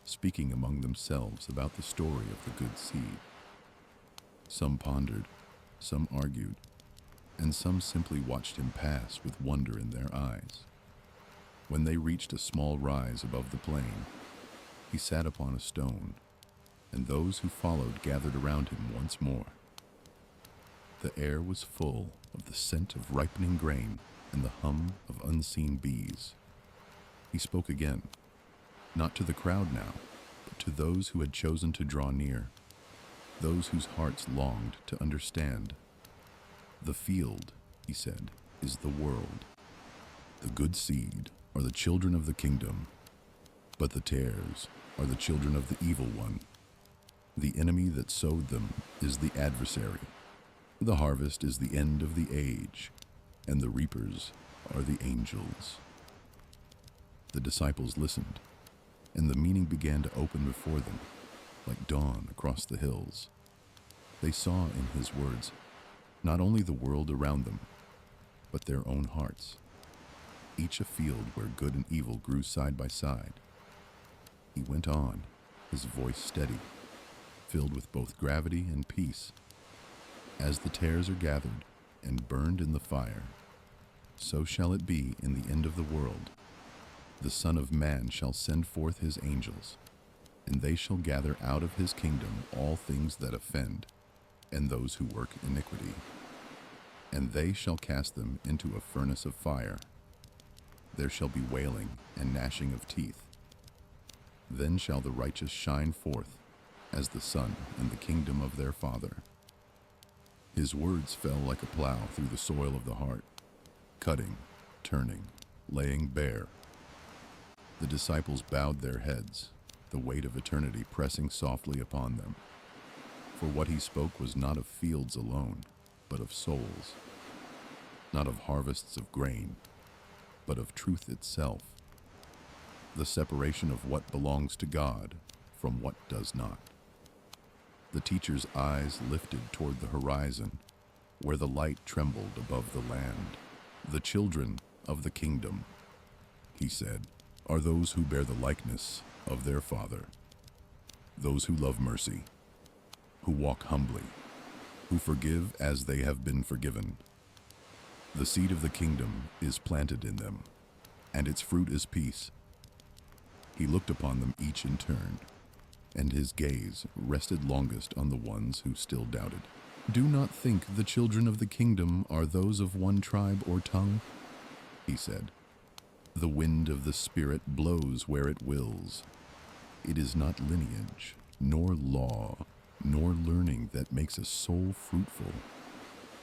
speaking among themselves about the story of the good seed. Some pondered, some argued, and some simply watched him pass with wonder in their eyes. When they reached a small rise above the plain, he sat upon a stone, and those who followed gathered around him once more. The air was full of the scent of ripening grain and the hum of unseen bees. He spoke again, not to the crowd now, but to those who had chosen to draw near, those whose hearts longed to understand. The field, he said, is the world. The good seed are the children of the kingdom, but the tares are the children of the evil one. The enemy that sowed them is the adversary. The harvest is the end of the age, and the reapers are the angels. The disciples listened, and the meaning began to open before them, like dawn across the hills. They saw in his words not only the world around them, but their own hearts, each a field where good and evil grew side by side. He went on, his voice steady, filled with both gravity and peace. As the tares are gathered and burned in the fire, so shall it be in the end of the world. The Son of Man shall send forth his angels, and they shall gather out of his kingdom all things that offend, and those who work iniquity. And they shall cast them into a furnace of fire. There shall be wailing and gnashing of teeth. Then shall the righteous shine forth as the sun in the kingdom of their Father. His words fell like a plow through the soil of the heart, cutting, turning, laying bare. The disciples bowed their heads, the weight of eternity pressing softly upon them. For what he spoke was not of fields alone, but of souls, not of harvests of grain, but of truth itself, the separation of what belongs to God from what does not. The teacher's eyes lifted toward the horizon, where the light trembled above the land. The children of the kingdom, he said, are those who bear the likeness of their Father, those who love mercy, who walk humbly, who forgive as they have been forgiven. The seed of the kingdom is planted in them, and its fruit is peace. He looked upon them each in turn, and his gaze rested longest on the ones who still doubted. Do not think the children of the kingdom are those of one tribe or tongue, he said. The wind of the Spirit blows where it wills. It is not lineage, nor law, nor learning that makes a soul fruitful,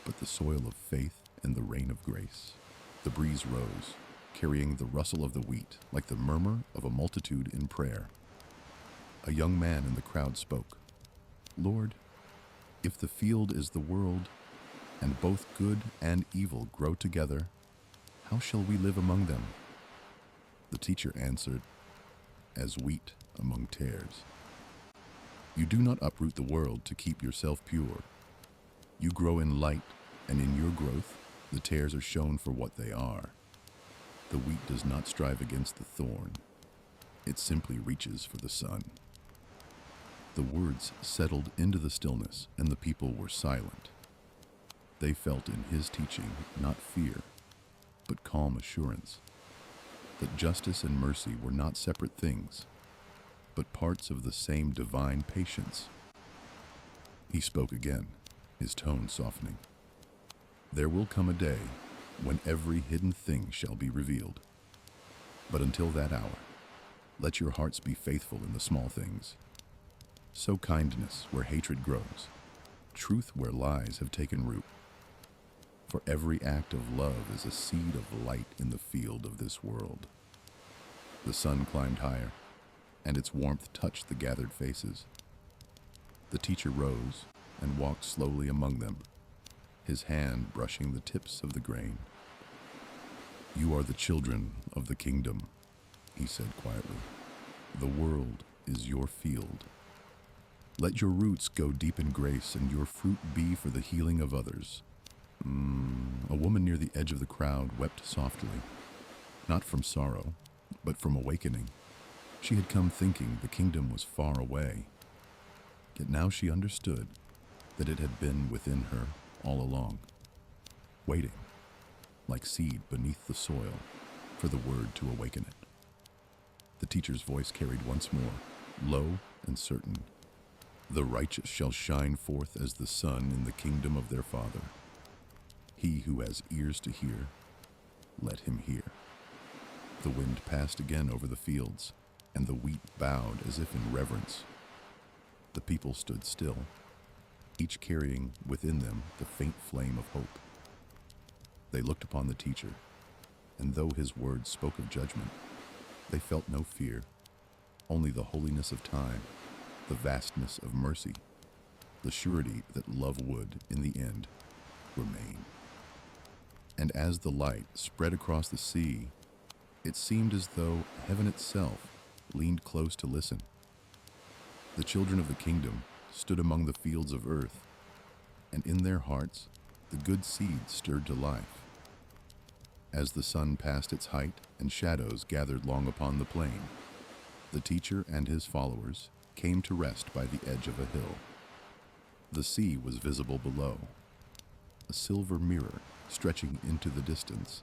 but the soil of faith and the rain of grace. The breeze rose, carrying the rustle of the wheat like the murmur of a multitude in prayer. A young man in the crowd spoke, Lord, if the field is the world, and both good and evil grow together, how shall we live among them? The teacher answered, as wheat among tares. You do not uproot the world to keep yourself pure. You grow in light, and in your growth, the tares are shown for what they are. The wheat does not strive against the thorn. It simply reaches for the sun. The words settled into the stillness, and the people were silent. They felt in his teaching not fear, but calm assurance, that justice and mercy were not separate things, but parts of the same divine patience. He spoke again, his tone softening. There will come a day when every hidden thing shall be revealed. But until that hour, let your hearts be faithful in the small things. Sow kindness where hatred grows, truth where lies have taken root. For every act of love is a seed of light in the field of this world. The sun climbed higher, and its warmth touched the gathered faces. The teacher rose and walked slowly among them, his hand brushing the tips of the grain. You are the children of the kingdom, he said quietly. The world is your field. Let your roots go deep in grace and your fruit be for the healing of others. A woman near the edge of the crowd wept softly, not from sorrow, but from awakening. She had come thinking the kingdom was far away, yet now she understood that it had been within her all along, waiting, like seed beneath the soil, for the word to awaken it. The teacher's voice carried once more, low and certain. The righteous shall shine forth as the sun in the kingdom of their Father. He who has ears to hear, let him hear. The wind passed again over the fields, and the wheat bowed as if in reverence. The people stood still, each carrying within them the faint flame of hope. They looked upon the teacher, and though his words spoke of judgment, they felt no fear, only the holiness of time, the vastness of mercy, the surety that love would, in the end, remain. And as the light spread across the sea, it seemed as though heaven itself leaned close to listen. The children of the kingdom stood among the fields of earth, and in their hearts the good seed stirred to life. As the sun passed its height and shadows gathered long upon the plain, the teacher and his followers came to rest by the edge of a hill. The sea was visible below, a silver mirror stretching into the distance,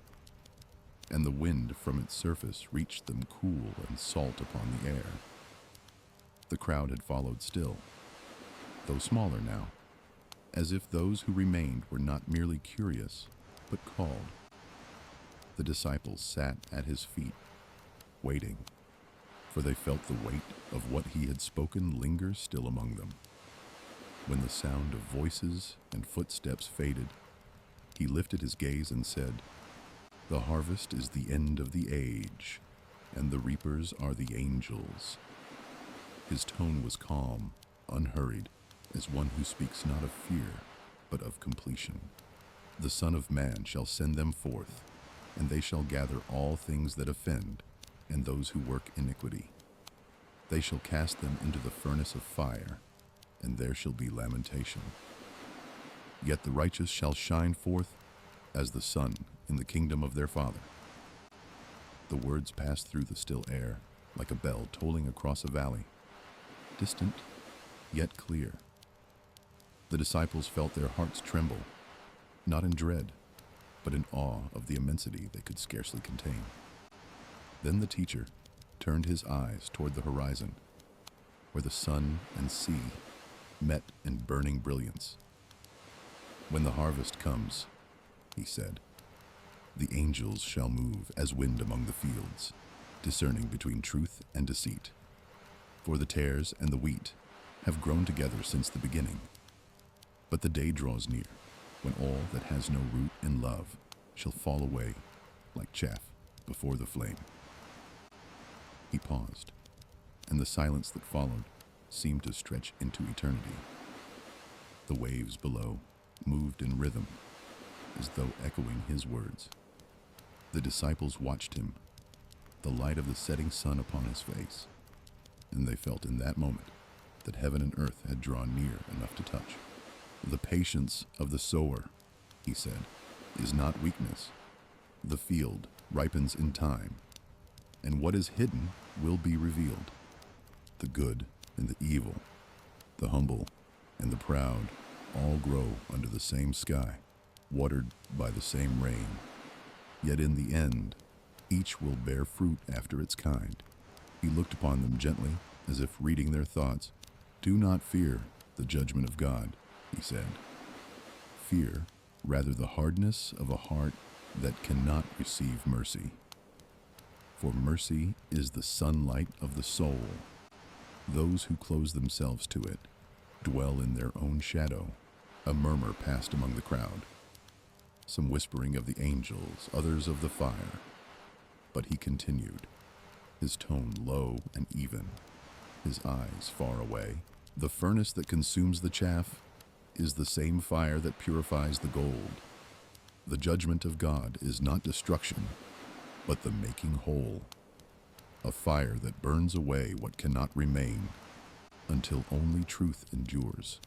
and the wind from its surface reached them cool and salt upon the air. The crowd had followed still, though smaller now, as if those who remained were not merely curious, but called. The disciples sat at his feet, waiting, for they felt the weight of what he had spoken linger still among them. When the sound of voices and footsteps faded, he lifted his gaze and said, "The harvest is the end of the age, and the reapers are the angels." His tone was calm, unhurried, as one who speaks not of fear, but of completion. The Son of Man shall send them forth, and they shall gather all things that offend, and those who work iniquity. They shall cast them into the furnace of fire, and there shall be lamentation. Yet the righteous shall shine forth as the sun in the kingdom of their Father. The words passed through the still air like a bell tolling across a valley, distant yet clear. The disciples felt their hearts tremble, not in dread, but in awe of the immensity they could scarcely contain. Then the teacher turned his eyes toward the horizon, where the sun and sea met in burning brilliance. "When the harvest comes," he said, "the angels shall move as wind among the fields, discerning between truth and deceit. For the tares and the wheat have grown together since the beginning. But the day draws near when all that has no root in love shall fall away like chaff before the flame." He paused, and the silence that followed seemed to stretch into eternity. The waves below moved in rhythm, as though echoing his words. The disciples watched him, the light of the setting sun upon his face, and they felt in that moment that heaven and earth had drawn near enough to touch. "The patience of the sower," he said, "is not weakness. The field ripens in time, and what is hidden will be revealed. The good and the evil, the humble and the proud, all grow under the same sky, watered by the same rain. Yet in the end, each will bear fruit after its kind." He looked upon them gently, as if reading their thoughts. "Do not fear the judgment of God," he said. "Fear rather the hardness of a heart that cannot receive mercy. For mercy is the sunlight of the soul. Those who close themselves to it dwell in their own shadow." A murmur passed among the crowd, some whispering of the angels, others of the fire. But he continued, his tone low and even, his eyes far away. "The furnace that consumes the chaff is the same fire that purifies the gold. The judgment of God is not destruction, but the making whole. A fire that burns away what cannot remain until only truth endures."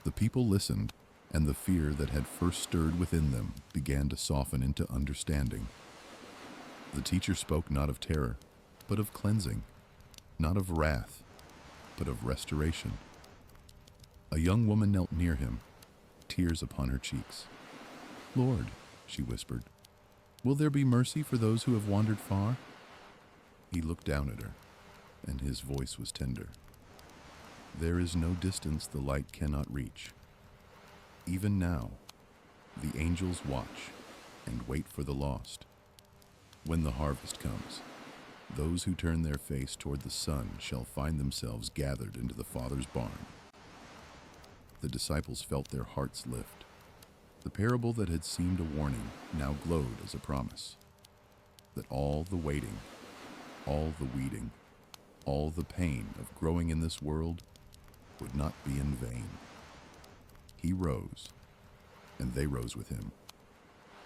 The people listened, and the fear that had first stirred within them began to soften into understanding. The teacher spoke not of terror, but of cleansing, not of wrath, but of restoration. A young woman knelt near him, tears upon her cheeks. "Lord," she whispered, "will there be mercy for those who have wandered far?" He looked down at her, and his voice was tender. "There is no distance the light cannot reach. Even now, the angels watch and wait for the lost. When the harvest comes, those who turn their face toward the sun shall find themselves gathered into the Father's barn." The disciples felt their hearts lift. The parable that had seemed a warning now glowed as a promise. That all the waiting, all the weeding, all the pain of growing in this world would not be in vain. He rose, and they rose with him.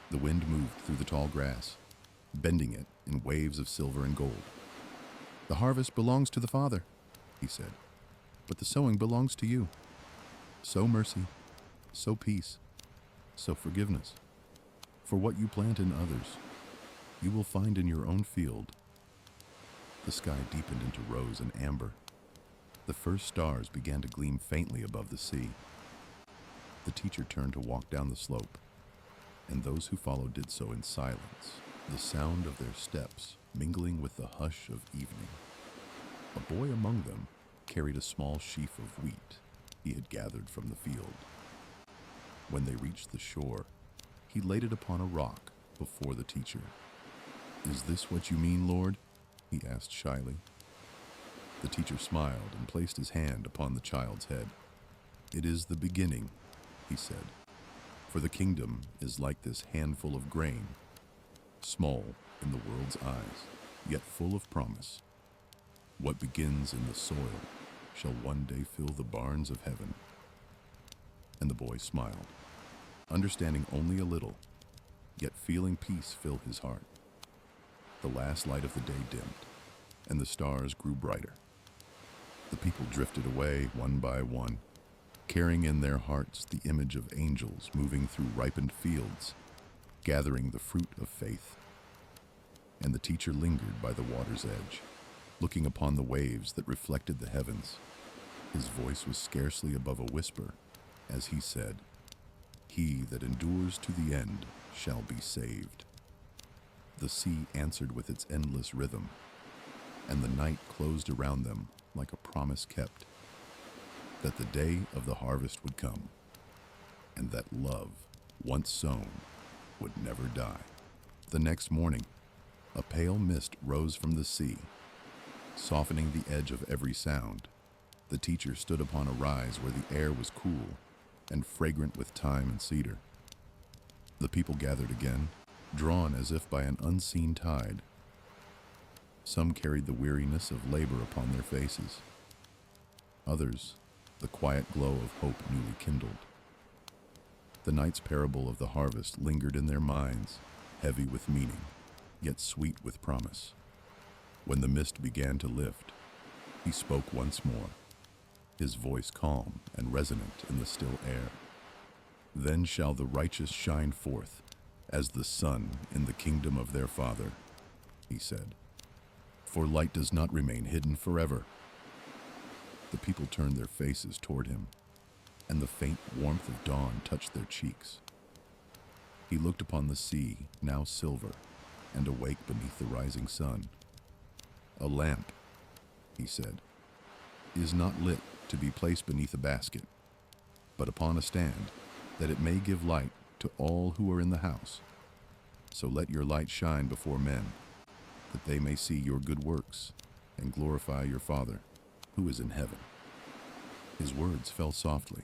The wind moved through the tall grass, bending it in waves of silver and gold. "The harvest belongs to the Father," he said, "but the sowing belongs to you. Sow mercy, sow peace, sow forgiveness. For what you plant in others, you will find in your own field." The sky deepened into rose and amber. The first stars began to gleam faintly above the sea. The teacher turned to walk down the slope, and those who followed did so in silence, the sound of their steps mingling with the hush of evening. A boy among them carried a small sheaf of wheat he had gathered from the field. When they reached the shore, he laid it upon a rock before the teacher. "Is this what you mean, Lord?" he asked shyly. The teacher smiled and placed his hand upon the child's head. "It is the beginning," he said, "for the kingdom is like this handful of grain, small in the world's eyes, yet full of promise. What begins in the soil shall one day fill the barns of heaven." And the boy smiled, understanding only a little, yet feeling peace fill his heart. The last light of the day dimmed, and the stars grew brighter. The people drifted away one by one, carrying in their hearts the image of angels moving through ripened fields, gathering the fruit of faith. And the teacher lingered by the water's edge, looking upon the waves that reflected the heavens. His voice was scarcely above a whisper as he said, "He that endures to the end shall be saved." The sea answered with its endless rhythm, and the night closed around them like a promise kept, that the day of the harvest would come, and that love, once sown, would never die. The next morning, a pale mist rose from the sea, softening the edge of every sound. The teacher stood upon a rise where the air was cool and fragrant with thyme and cedar. The people gathered again, drawn as if by an unseen tide. Some carried the weariness of labor upon their faces. Others, the quiet glow of hope newly kindled. The night's parable of the harvest lingered in their minds, heavy with meaning, yet sweet with promise. When the mist began to lift, he spoke once more, his voice calm and resonant in the still air. "Then shall the righteous shine forth as the sun in the kingdom of their Father," he said. "For light does not remain hidden forever." The people turned their faces toward him, and the faint warmth of dawn touched their cheeks. He looked upon the sea, now silver, and awake beneath the rising sun. "A lamp," he said, "is not lit to be placed beneath a basket, but upon a stand, that it may give light to all who are in the house. So let your light shine before men, that they may see your good works and glorify your Father who is in heaven." His words fell softly,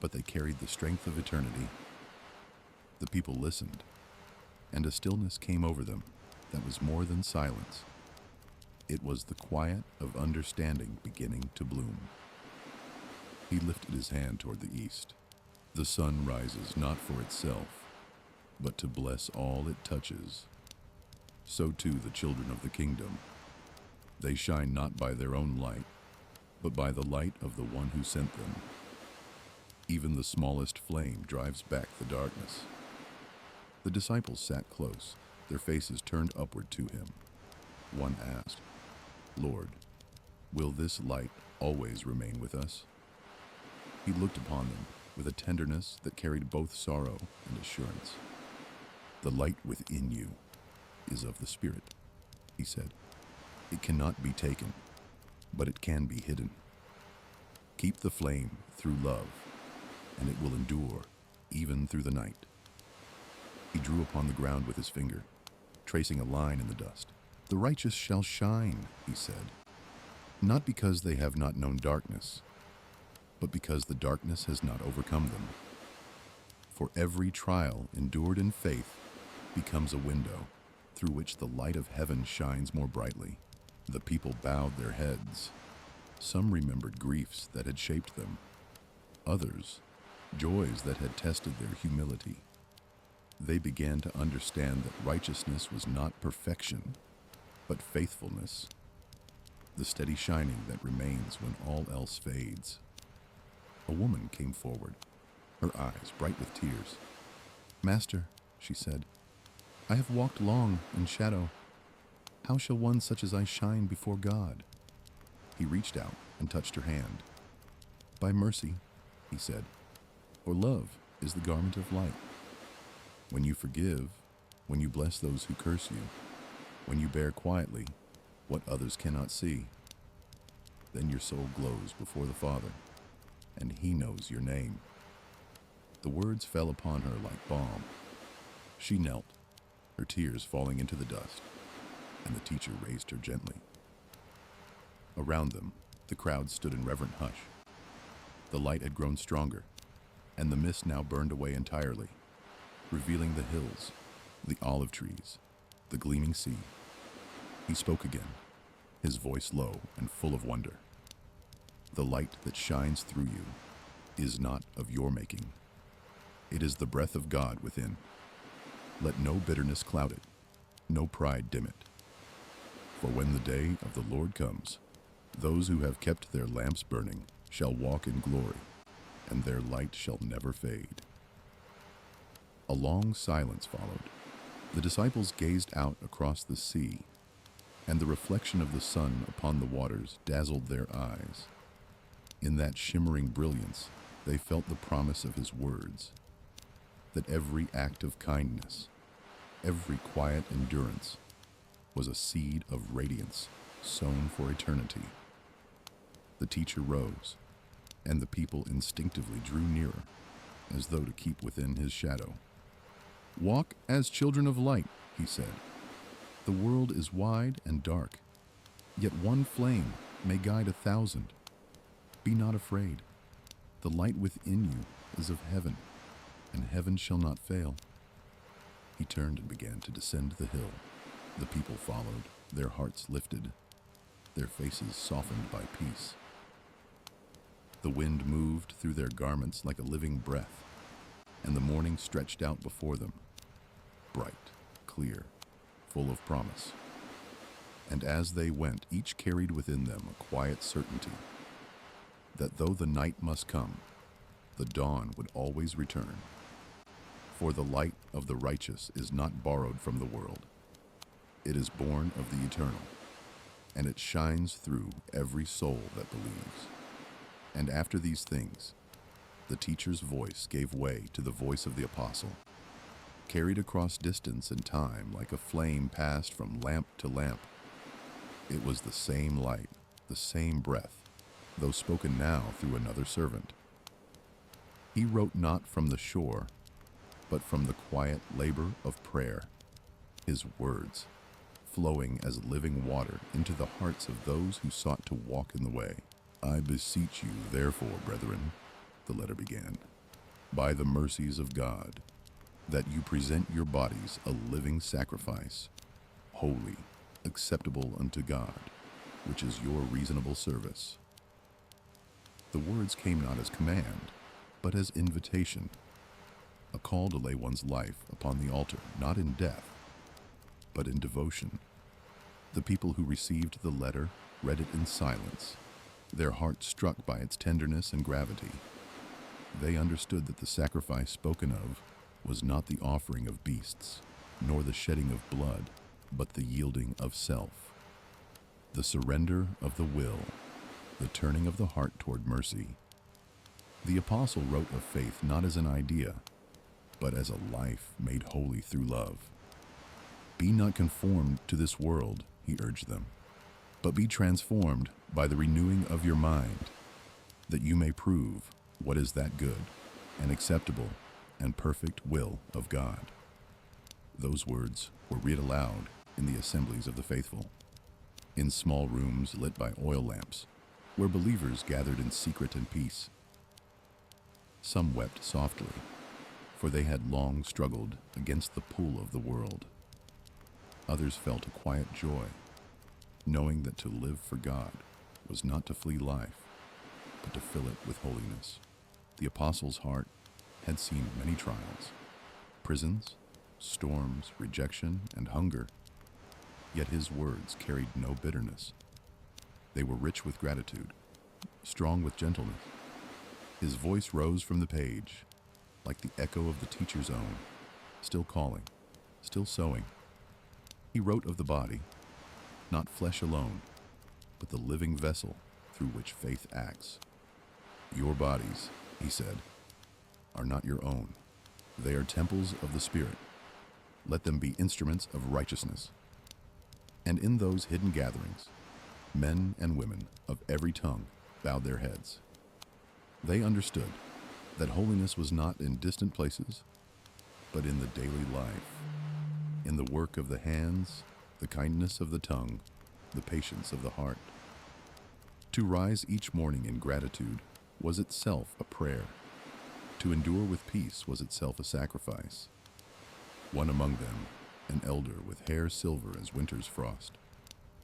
but they carried the strength of eternity. The people listened, and a stillness came over them that was more than silence. It was the quiet of understanding beginning to bloom. He lifted his hand toward the east. "The sun rises not for itself, but to bless all it touches. So too the children of the kingdom. They shine not by their own light, but by the light of the one who sent them. Even the smallest flame drives back the darkness." The disciples sat close, their faces turned upward to him. One asked, "Lord, will this light always remain with us?" He looked upon them with a tenderness that carried both sorrow and assurance. "The light within you is of the Spirit," he said. "It cannot be taken, but it can be hidden. Keep the flame through love, and it will endure even through the night." He drew upon the ground with his finger, tracing a line in the dust. "The righteous shall shine," he said, "not because they have not known darkness, but because the darkness has not overcome them. For every trial endured in faith becomes a window through which the light of heaven shines more brightly." The people bowed their heads. Some remembered griefs that had shaped them. Others, joys that had tested their humility. They began to understand that righteousness was not perfection, but faithfulness, the steady shining that remains when all else fades. A woman came forward, her eyes bright with tears. "Master," she said, "I have walked long in shadow. How shall one such as I shine before God?" He reached out and touched her hand. "By mercy," he said, "for love is the garment of light. When you forgive, when you bless those who curse you, when you bear quietly what others cannot see, then your soul glows before the Father, and He knows your name." The words fell upon her like balm. She knelt, her tears falling into the dust, and the teacher raised her gently. Around them, the crowd stood in reverent hush. The light had grown stronger, and the mist now burned away entirely, revealing the hills, the olive trees, the gleaming sea. He spoke again, his voice low and full of wonder. "The light that shines through you is not of your making. It is the breath of God within. Let no bitterness cloud it, no pride dim it. For when the day of the Lord comes, those who have kept their lamps burning shall walk in glory and their light shall never fade." A long silence followed. The disciples gazed out across the sea, and the reflection of the sun upon the waters dazzled their eyes. In that shimmering brilliance, they felt the promise of his words, that every act of kindness, every quiet endurance, was a seed of radiance sown for eternity. The teacher rose, and the people instinctively drew nearer, as though to keep within his shadow. "Walk as children of light," he said. "The world is wide and dark, yet one flame may guide 1,000. Be not afraid. The light within you is of heaven, and heaven shall not fail." He turned and began to descend the hill. The people followed, their hearts lifted, their faces softened by peace. The wind moved through their garments like a living breath, and the morning stretched out before them, bright, clear, full of promise. And as they went, each carried within them a quiet certainty that though the night must come, the dawn would always return. For the light of the righteous is not borrowed from the world. It is born of the eternal, and it shines through every soul that believes. And after these things, the teacher's voice gave way to the voice of the apostle, carried across distance and time like a flame passed from lamp to lamp. It was the same light, the same breath, though spoken now through another servant. He wrote not from the shore, but from the quiet labor of prayer, his words flowing as living water into the hearts of those who sought to walk in the way. "I beseech you, therefore, brethren," the letter began, "by the mercies of God, that you present your bodies a living sacrifice, holy, acceptable unto God, which is your reasonable service." The words came not as command, but as invitation, a call to lay one's life upon the altar, not in death, but in devotion. The people who received the letter read it in silence, their hearts struck by its tenderness and gravity. They understood that the sacrifice spoken of was not the offering of beasts, nor the shedding of blood, but the yielding of self, the surrender of the will, the turning of the heart toward mercy. The apostle wrote of faith not as an idea, but as a life made holy through love. "Be not conformed to this world," he urged them, "but be transformed by the renewing of your mind, that you may prove what is that good and acceptable and perfect will of God." Those words were read aloud in the assemblies of the faithful, in small rooms lit by oil lamps, where believers gathered in secret and peace. Some wept softly, for they had long struggled against the pull of the world. Others felt a quiet joy, knowing that to live for God was not to flee life, but to fill it with holiness. The apostle's heart had seen many trials, prisons, storms, rejection, and hunger, yet his words carried no bitterness. They were rich with gratitude, strong with gentleness. His voice rose from the page, like the echo of the teacher's own, still calling, still sowing. He wrote of the body, not flesh alone, but the living vessel through which faith acts. "Your bodies," he said, "are not your own. They are temples of the Spirit. Let them be instruments of righteousness." And in those hidden gatherings, men and women of every tongue bowed their heads. They understood that holiness was not in distant places, but in the daily life, in the work of the hands, the kindness of the tongue, the patience of the heart. To rise each morning in gratitude was itself a prayer. To endure with peace was itself a sacrifice. One among them, an elder with hair silver as winter's frost,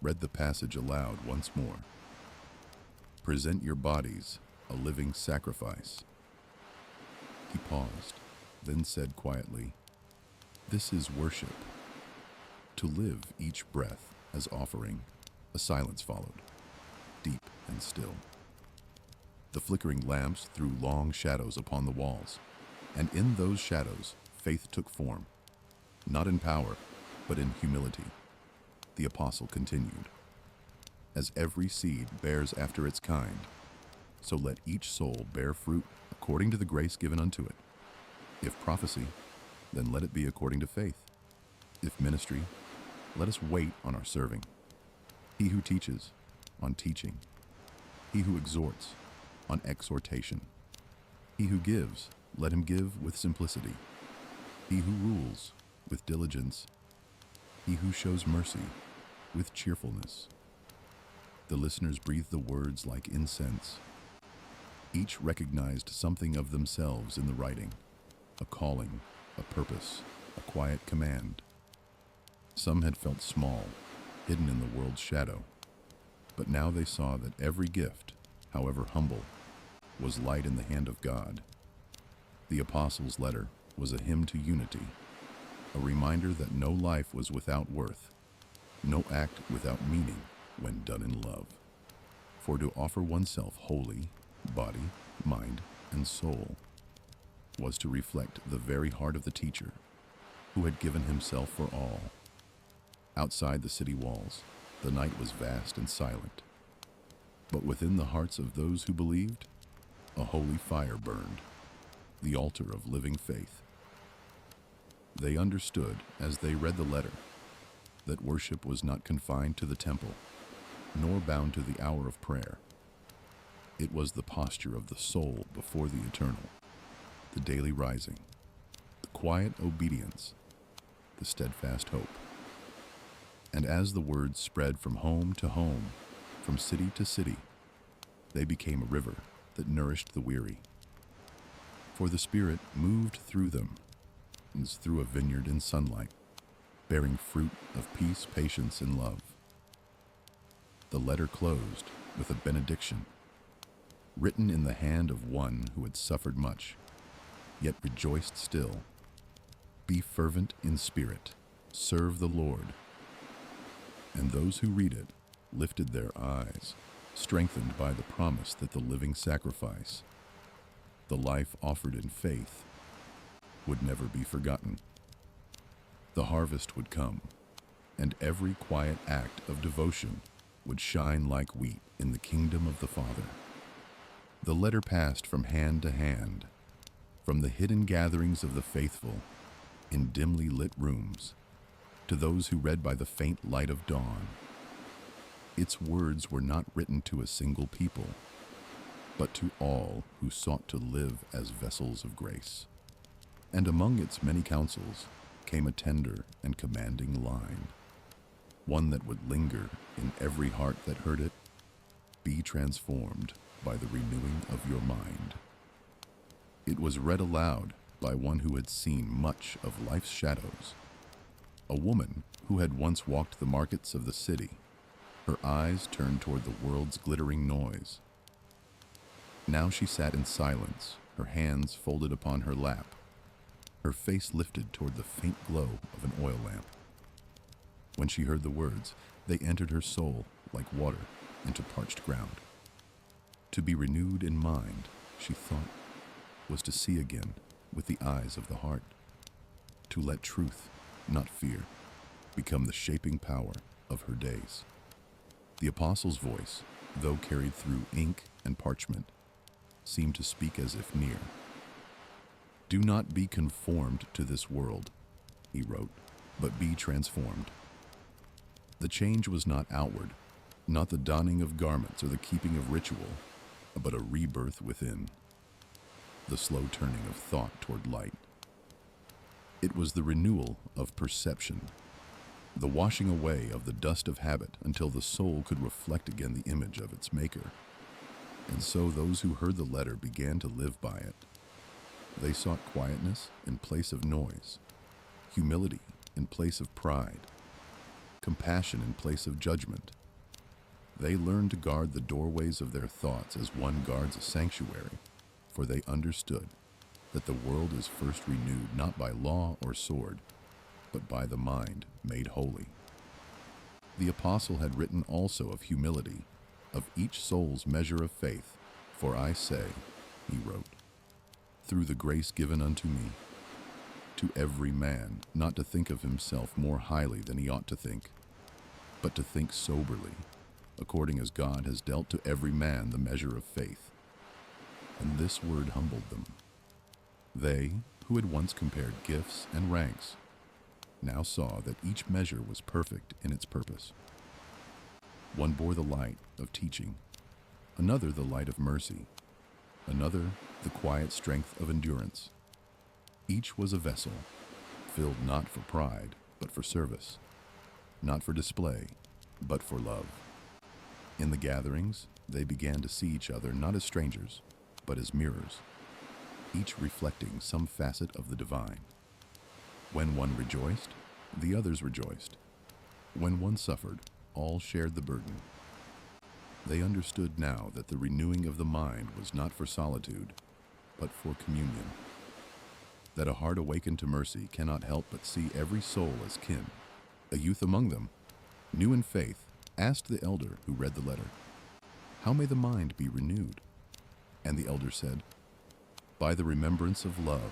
read the passage aloud once more. "Present your bodies a living sacrifice." He paused, then said quietly, "This is worship." To live each breath as offering, a silence followed, deep and still. The flickering lamps threw long shadows upon the walls, and in those shadows faith took form, not in power, but in humility. The apostle continued, "As every seed bears after its kind, so let each soul bear fruit according to the grace given unto it. If prophecy, then let it be according to faith. If ministry, let us wait on our serving. He who teaches, on teaching. He who exhorts, on exhortation. He who gives, let him give with simplicity. He who rules, with diligence. He who shows mercy, with cheerfulness." The listeners breathed the words like incense. Each recognized something of themselves in the writing, a calling, a purpose, a quiet command. Some had felt small, hidden in the world's shadow, but now they saw that every gift, however humble, was light in the hand of God. The apostles' letter was a hymn to unity, a reminder that no life was without worth, no act without meaning when done in love. For to offer oneself wholly, body, mind, and soul, was to reflect the very heart of the teacher, who had given himself for all. Outside the city walls, the night was vast and silent, but within the hearts of those who believed, a holy fire burned, the altar of living faith. They understood, as they read the letter, that worship was not confined to the temple, nor bound to the hour of prayer. It was the posture of the soul before the eternal, the daily rising, the quiet obedience, the steadfast hope. And as the words spread from home to home, from city to city, they became a river that nourished the weary. For the Spirit moved through them, as through a vineyard in sunlight, bearing fruit of peace, patience, and love. The letter closed with a benediction, written in the hand of one who had suffered much, yet rejoiced still. "Be fervent in spirit, serve the Lord." And those who read it lifted their eyes, strengthened by the promise that the living sacrifice, the life offered in faith, would never be forgotten. The harvest would come, and every quiet act of devotion would shine like wheat in the kingdom of the Father. The letter passed from hand to hand, from the hidden gatherings of the faithful in dimly lit rooms, to those who read by the faint light of dawn. Its words were not written to a single people, but to all who sought to live as vessels of grace. And among its many counsels came a tender and commanding line, one that would linger in every heart that heard it: "Be transformed by the renewing of your mind." It was read aloud by one who had seen much of life's shadows, a woman who had once walked the markets of the city, her eyes turned toward the world's glittering noise. Now she sat in silence, her hands folded upon her lap, her face lifted toward the faint glow of an oil lamp. When she heard the words, they entered her soul like water into parched ground. To be renewed in mind, she thought, was to see again with the eyes of the heart, to let truth, not fear, become the shaping power of her days. The apostle's voice, though carried through ink and parchment, seemed to speak as if near. "Do not be conformed to this world," he wrote, "but be transformed." The change was not outward, not the donning of garments or the keeping of ritual, but a rebirth within, the slow turning of thought toward light. It was the renewal of perception, the washing away of the dust of habit until the soul could reflect again the image of its maker. And so those who heard the letter began to live by it. They sought quietness in place of noise, humility in place of pride, compassion in place of judgment. They learned to guard the doorways of their thoughts as one guards a sanctuary, for they understood that the world is first renewed not by law or sword, but by the mind made holy. The apostle had written also of humility, of each soul's measure of faith, For I say, he wrote, through the grace given unto me, to every man not to think of himself more highly than he ought to think, but to think soberly, according as God has dealt to every man the measure of faith. And this word humbled them. They, who had once compared gifts and ranks, now saw that each measure was perfect in its purpose. One bore the light of teaching, another the light of mercy, another the quiet strength of endurance. Each was a vessel, filled not for pride, but for service, not for display, but for love. In the gatherings, they began to see each other not as strangers, but as mirrors, each reflecting some facet of the divine. When one rejoiced, the others rejoiced. When one suffered, all shared the burden. They understood now that the renewing of the mind was not for solitude, but for communion. That a heart awakened to mercy cannot help but see every soul as kin. A youth among them, new in faith, asked the elder who read the letter, "How may the mind be renewed?" And the elder said, "By the remembrance of love.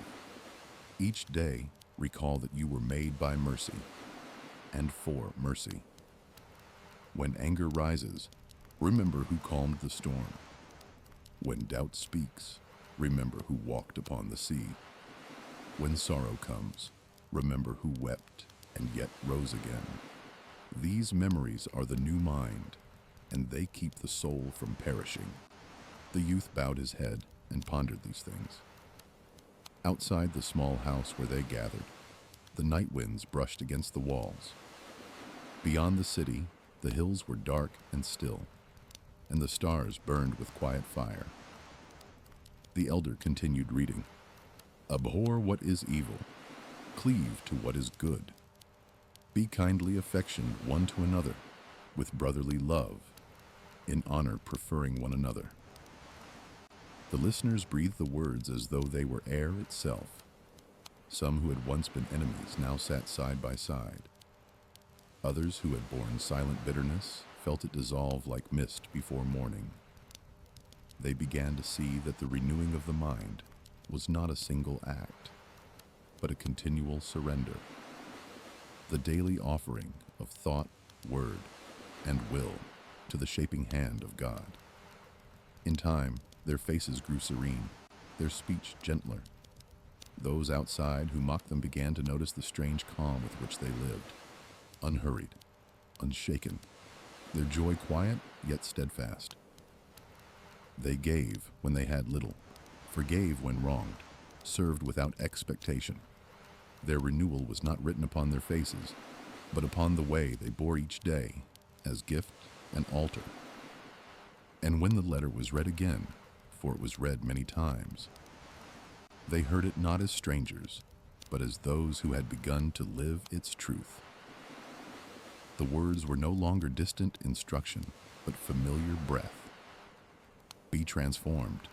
Each day recall that you were made by mercy and for mercy. When anger rises, remember who calmed the storm. When doubt speaks, remember who walked upon the sea. When sorrow comes, remember who wept and yet rose again. These memories are the new mind, and they keep the soul from perishing." The youth bowed his head and pondered these things. Outside the small house where they gathered, the night winds brushed against the walls. Beyond the city, the hills were dark and still, and the stars burned with quiet fire. The elder continued reading. "Abhor what is evil, cleave to what is good. Be kindly affectioned one to another, with brotherly love, in honor preferring one another." The listeners breathed the words as though they were air itself. Some who had once been enemies now sat side by side. Others who had borne silent bitterness felt it dissolve like mist before morning. They began to see that the renewing of the mind was not a single act, but a continual surrender, the daily offering of thought, word, and will to the shaping hand of God. In time, their faces grew serene, their speech gentler. Those outside who mocked them began to notice the strange calm with which they lived, unhurried, unshaken, their joy quiet yet steadfast. They gave when they had little, forgave when wronged, served without expectation. Their renewal was not written upon their faces, but upon the way they bore each day as gift and altar. And when the letter was read again, for it was read many times, they heard it not as strangers, but as those who had begun to live its truth. The words were no longer distant instruction, but familiar breath. "Be transformed,"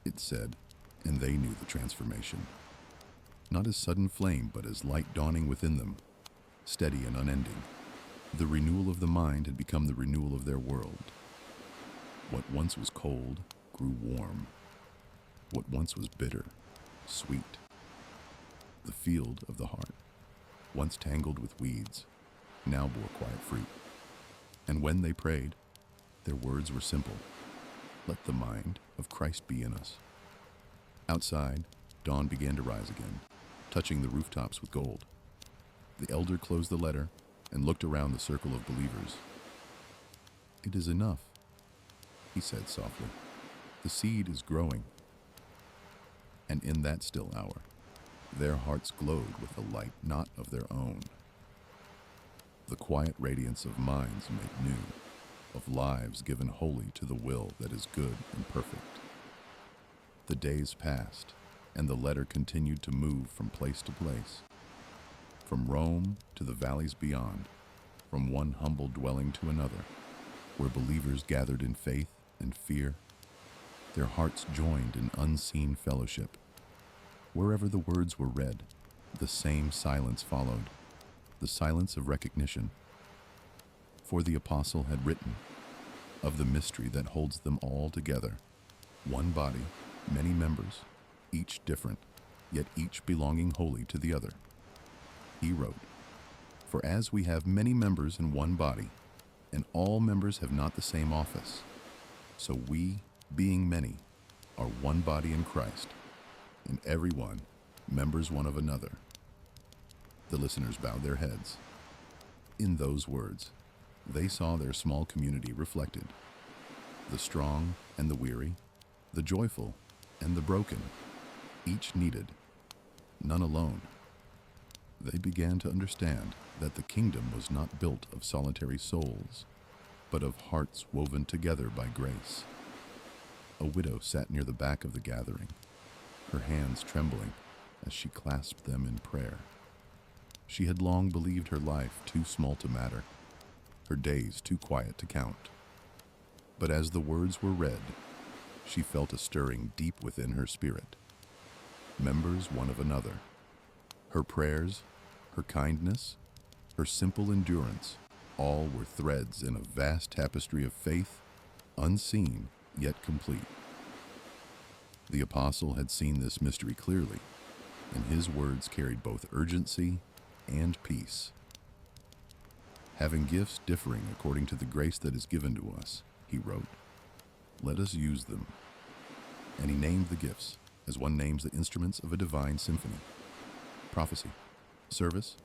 it said, and they knew the transformation. Not as sudden flame, but as light dawning within them, steady and unending. The renewal of the mind had become the renewal of their world. What once was cold grew warm. What once was bitter, sweet. The field of the heart, once tangled with weeds, now bore quiet fruit. And when they prayed, their words were simple. "Let the mind of Christ be in us." Outside, dawn began to rise again, touching the rooftops with gold. The elder closed the letter and looked around the circle of believers. "It is enough," he said softly. "The seed is growing." And in that still hour, their hearts glowed with a light not of their own. The quiet radiance of minds made new, of lives given wholly to the will that is good and perfect. The days passed, and the letter continued to move from place to place, from Rome to the valleys beyond, from one humble dwelling to another, where believers gathered in faith and fear, their hearts joined in unseen fellowship. Wherever the words were read, the same silence followed, the silence of recognition. For the apostle had written of the mystery that holds them all together, One body, many members, each different, yet each belonging wholly to the other. He wrote, "For as we have many members in one body, and all members have not the same office, so we, being many, are one body in Christ, and every one members one of another." The listeners bowed their heads. In those words, they saw their small community reflected. The strong and the weary, the joyful and the broken, each needed, none alone. They began to understand that the kingdom was not built of solitary souls, but of hearts woven together by grace. A widow sat near the back of the gathering, her hands trembling as she clasped them in prayer. She had long believed her life too small to matter, her days too quiet to count. But as the words were read, she felt a stirring deep within her spirit. Members one of another. Her prayers, her kindness, her simple endurance, all were threads in a vast tapestry of faith, unseen yet complete. The apostle had seen this mystery clearly, and his words carried both urgency and peace. "Having gifts differing according to the grace that is given to us," he wrote, "let us use them." And he named the gifts as one names the instruments of a divine symphony: prophecy, service,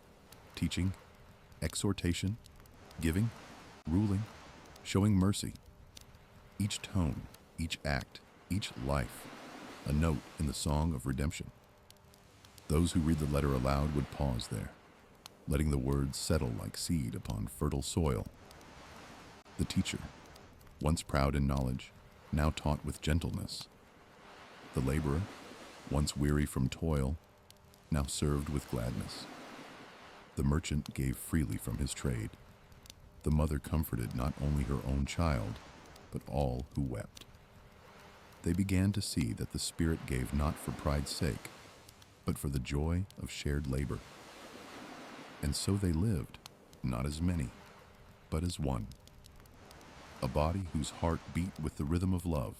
teaching, exhortation, giving, ruling, showing mercy. Each tone, each act, each life, a note in the song of redemption. Those who read the letter aloud would pause there, letting the words settle like seed upon fertile soil. The teacher, once proud in knowledge, now taught with gentleness. The laborer, once weary from toil, now served with gladness. The merchant gave freely from his trade. The mother comforted not only her own child, but all who wept. They began to see that the Spirit gave not for pride's sake, but for the joy of shared labor. And so they lived, not as many, but as one. A body whose heart beat with the rhythm of love.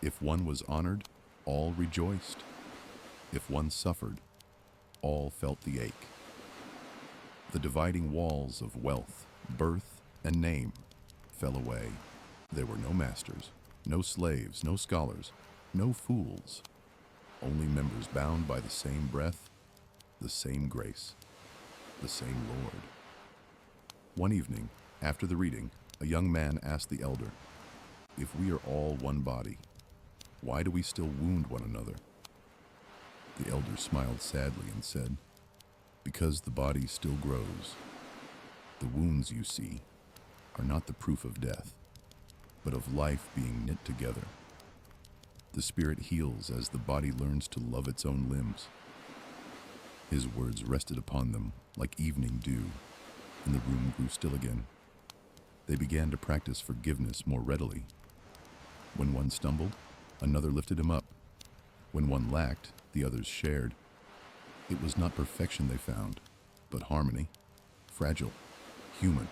If one was honored, all rejoiced. If one suffered, all felt the ache. The dividing walls of wealth, birth, and name fell away. There were no masters, no slaves, no scholars, no fools. Only members bound by the same breath, the same grace, the same Lord. One evening, after the reading, a young man asked the elder, "If we are all one body, why do we still wound one another?" The elder smiled sadly and said, "Because the body still grows. The wounds you see are not the proof of death, but of life being knit together. The spirit heals as the body learns to love its own limbs." His words rested upon them like evening dew, and the room grew still again. They began to practice forgiveness more readily. When one stumbled, another lifted him up. When one lacked, the others shared. It was not perfection they found, but harmony, fragile, human,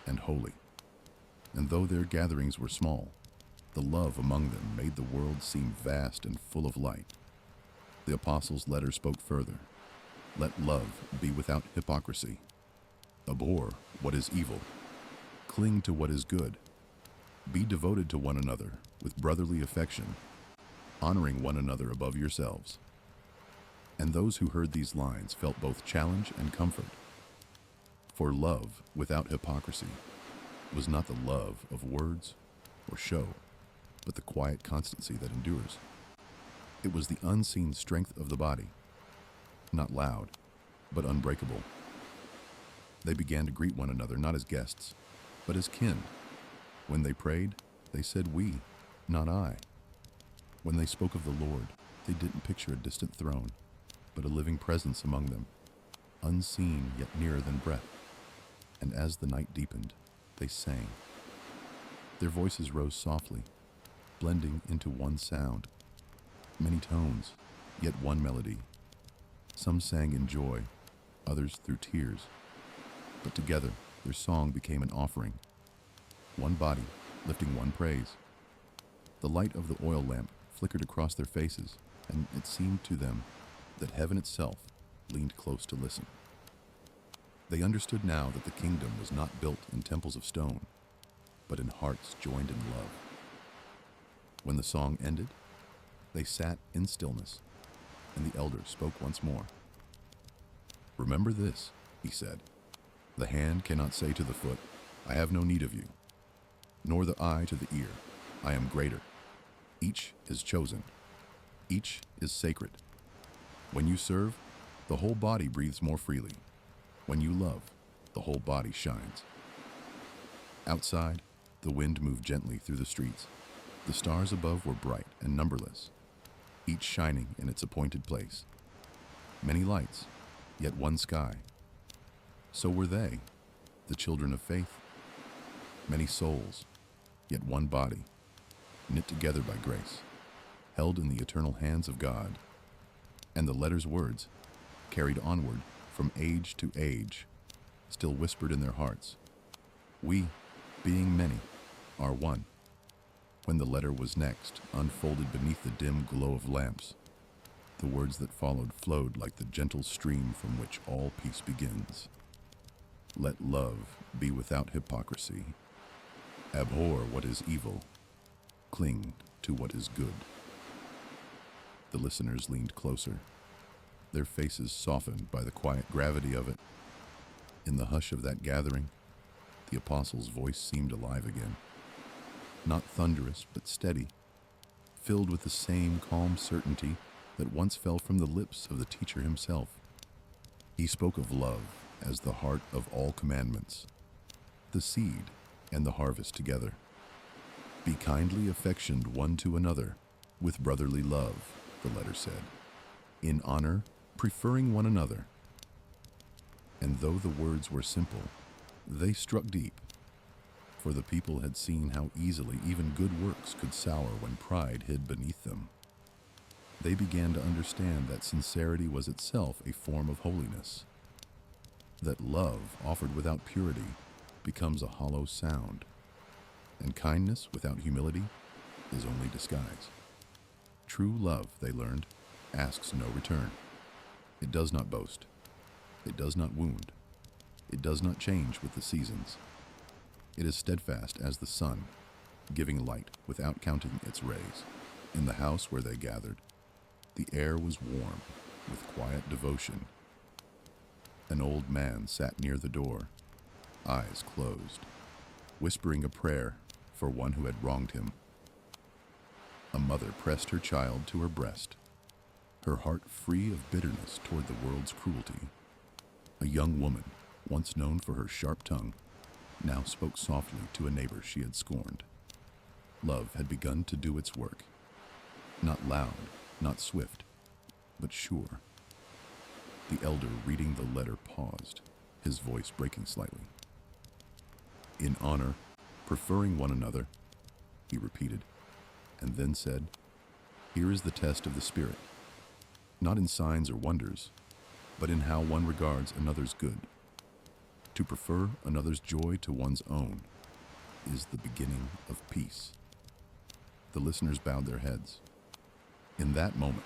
and holy. And though their gatherings were small, the love among them made the world seem vast and full of light. The apostles' letter spoke further. "Let love be without hypocrisy. Abhor what is evil. Cling to what is good. Be devoted to one another with brotherly affection, honoring one another above yourselves." And those who heard these lines felt both challenge and comfort. For love without hypocrisy was not the love of words or show, but the quiet constancy that endures. It was the unseen strength of the body, not loud, but unbreakable. They began to greet one another not as guests, but as kin. When they prayed, they said "we," not "I." When they spoke of the Lord, they didn't picture a distant throne, but a living presence among them, unseen yet nearer than breath. And as the night deepened, they sang. Their voices rose softly, blending into one sound. Many tones, yet one melody. Some sang in joy, others through tears. But together, their song became an offering. One body, lifting one praise. The light of the oil lamp flickered across their faces, and it seemed to them that heaven itself leaned close to listen. They understood now that the kingdom was not built in temples of stone, but in hearts joined in love. When the song ended, they sat in stillness, and the elder spoke once more. "Remember this," he said. "The hand cannot say to the foot, 'I have no need of you,' nor the eye to the ear, 'I am greater.' Each is chosen. Each is sacred. When you serve, the whole body breathes more freely. When you love, the whole body shines." Outside, the wind moved gently through the streets. The stars above were bright and numberless, each shining in its appointed place. Many lights, yet one sky. So were they, the children of faith. Many souls, yet one body, knit together by grace, held in the eternal hands of God. And the letter's words, carried onward from age to age, still whispered in their hearts, "We, being many, are one." When the letter was next unfolded beneath the dim glow of lamps, the words that followed flowed like the gentle stream from which all peace begins. "Let love be without hypocrisy. Abhor what is evil. Cling to what is good." The listeners leaned closer, their faces softened by the quiet gravity of it. In the hush of that gathering, the apostle's voice seemed alive again. Not thunderous, but steady, filled with the same calm certainty that once fell from the lips of the teacher himself. He spoke of love as the heart of all commandments, the seed and the harvest together. "Be kindly affectioned one to another with brotherly love," the letter said, "in honor, preferring one another." And though the words were simple, they struck deep, for the people had seen how easily even good works could sour when pride hid beneath them. They began to understand that sincerity was itself a form of holiness, that love offered without purity becomes a hollow sound, and kindness without humility is only disguise. True love, they learned, asks no return. It does not boast. It does not wound. It does not change with the seasons. It is steadfast as the sun, giving light without counting its rays. In the house where they gathered, the air was warm with quiet devotion. An old man sat near the door, eyes closed, whispering a prayer for one who had wronged him. A mother pressed her child to her breast, her heart free of bitterness toward the world's cruelty. A young woman, once known for her sharp tongue, now spoke softly to a neighbor she had scorned. Love had begun to do its work, not loud, not swift, but sure. The elder reading the letter paused, his voice breaking slightly. "In honor, preferring one another," he repeated, and then said, "Here is the test of the Spirit, not in signs or wonders, but in how one regards another's good. To prefer another's joy to one's own is the beginning of peace." The listeners bowed their heads. In that moment,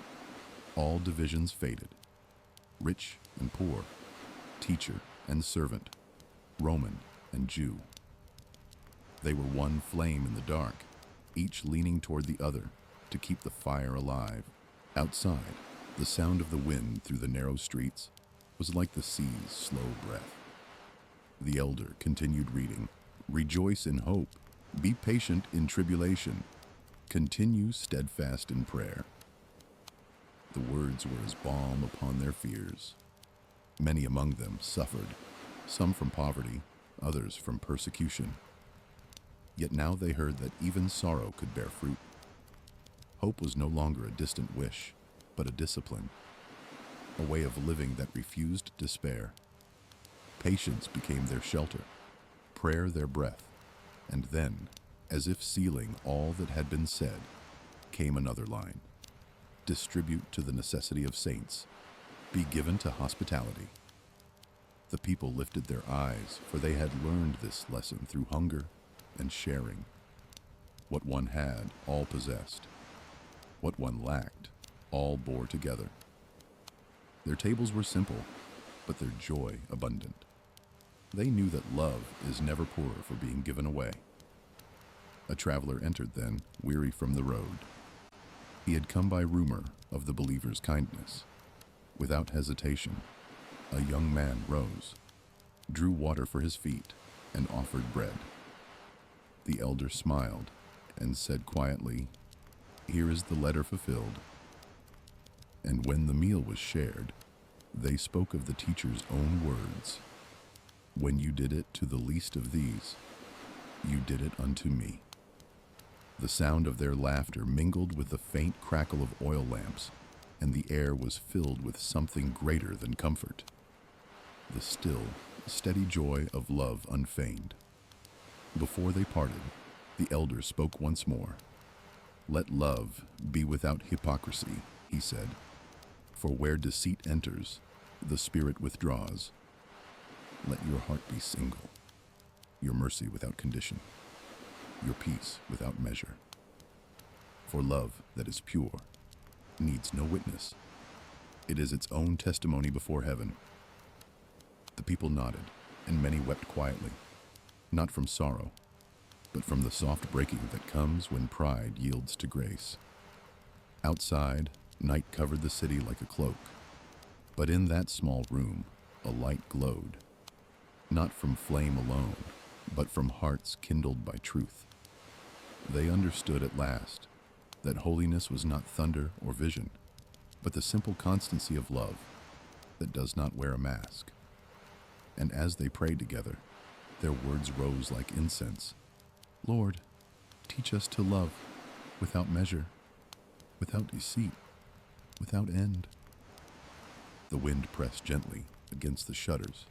all divisions faded. Rich and poor, teacher and servant, Roman and Jew. They were one flame in the dark, each leaning toward the other to keep the fire alive. Outside, the sound of the wind through the narrow streets was like the sea's slow breath. The elder continued reading, "Rejoice in hope, be patient in tribulation, continue steadfast in prayer." The words were as balm upon their fears. Many among them suffered, some from poverty, others from persecution. Yet now they heard that even sorrow could bear fruit. Hope was no longer a distant wish, but a discipline, a way of living that refused despair. Patience became their shelter, prayer their breath, and then, as if sealing all that had been said, came another line. "Distribute to the necessity of saints, be given to hospitality." The people lifted their eyes, for they had learned this lesson through hunger and sharing. What one had, all possessed. What one lacked, all bore together. Their tables were simple, but their joy abundant. They knew that love is never poorer for being given away. A traveler entered then, weary from the road. He had come by rumor of the believer's kindness. Without hesitation, a young man rose, drew water for his feet, and offered bread. The elder smiled and said quietly, "Here is the letter fulfilled." And when the meal was shared, they spoke of the teacher's own words. "When you did it to the least of these, you did it unto me." The sound of their laughter mingled with the faint crackle of oil lamps, and the air was filled with something greater than comfort. The still, steady joy of love unfeigned. Before they parted, the elder spoke once more. "Let love be without hypocrisy," he said, "for where deceit enters, the spirit withdraws. Let your heart be single, your mercy without condition, your peace without measure. For love that is pure needs no witness. It is its own testimony before heaven." The people nodded, and many wept quietly, not from sorrow, but from the soft breaking that comes when pride yields to grace. Outside, night covered the city like a cloak, but in that small room, a light glowed, not from flame alone, but from hearts kindled by truth. They understood at last that holiness was not thunder or vision, but the simple constancy of love that does not wear a mask. And as they prayed together, their words rose like incense. "Lord, teach us to love without measure, without deceit, without end." The wind pressed gently against the shutters,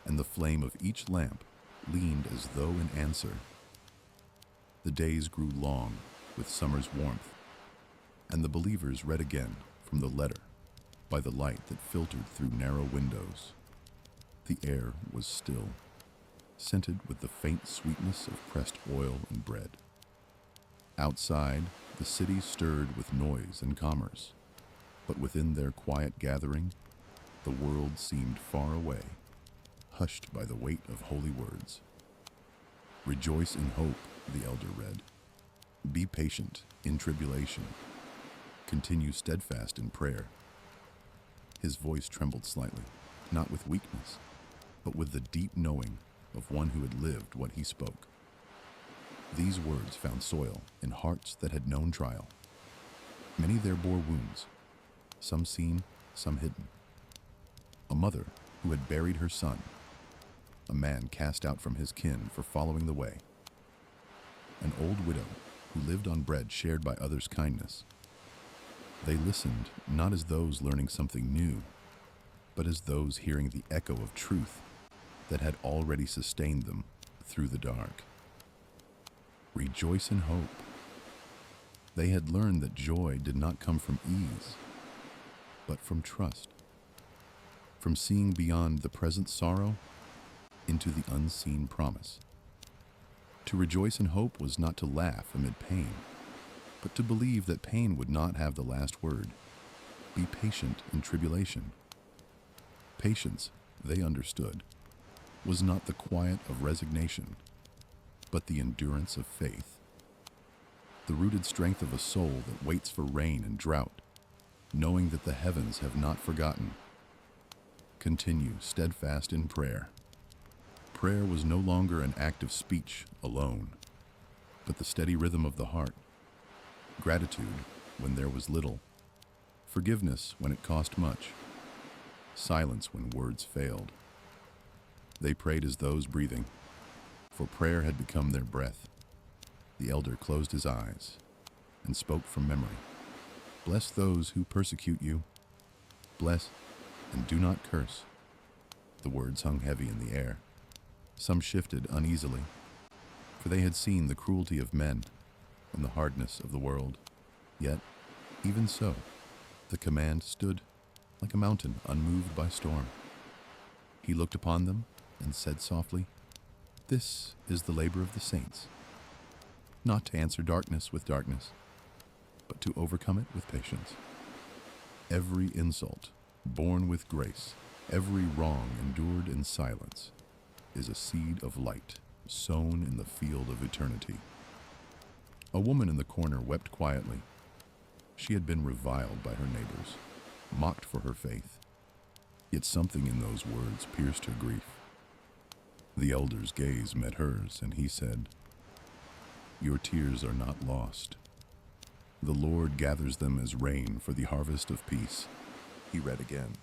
and the flame of each lamp leaned as though in answer. The days grew long with summer's warmth, and the believers read again from the letter by the light that filtered through narrow windows. The air was still, scented with the faint sweetness of pressed oil and bread. Outside, the city stirred with noise and commerce, but within their quiet gathering, the world seemed far away, hushed by the weight of holy words. "Rejoice in hope," the elder read. "Be patient in tribulation. Continue steadfast in prayer." His voice trembled slightly, not with weakness, but with the deep knowing of one who had lived what he spoke. These words found soil in hearts that had known trial. Many there bore wounds, some seen, some hidden. A mother who had buried her son, a man cast out from his kin for following the way, an old widow who lived on bread shared by others' kindness. They listened not as those learning something new, but as those hearing the echo of truth that had already sustained them through the dark. Rejoice in hope. They had learned that joy did not come from ease, but from trust, from seeing beyond the present sorrow into the unseen promise. To rejoice in hope was not to laugh amid pain, but to believe that pain would not have the last word. Be patient in tribulation. Patience, they understood, was not the quiet of resignation, but the endurance of faith. The rooted strength of a soul that waits for rain and drought, knowing that the heavens have not forgotten. Continue steadfast in prayer. Prayer was no longer an act of speech alone, but the steady rhythm of the heart. Gratitude when there was little, forgiveness when it cost much, silence when words failed. They prayed as those breathing, for prayer had become their breath. The elder closed his eyes and spoke from memory. "Bless those who persecute you. Bless and do not curse." The words hung heavy in the air. Some shifted uneasily, for they had seen the cruelty of men and the hardness of the world. Yet, even so, the command stood like a mountain unmoved by storm. He looked upon them and said softly, "This is the labor of the saints. not to answer darkness with darkness, but to overcome it with patience. Every insult borne with grace, every wrong endured in silence, is a seed of light sown in the field of eternity. A woman in the corner wept quietly. She had been reviled by her neighbors, mocked for her faith. Yet something in those words pierced her grief. The elder's gaze met hers, and he said, "Your tears are not lost. The Lord gathers them as rain for the harvest of peace." He read again,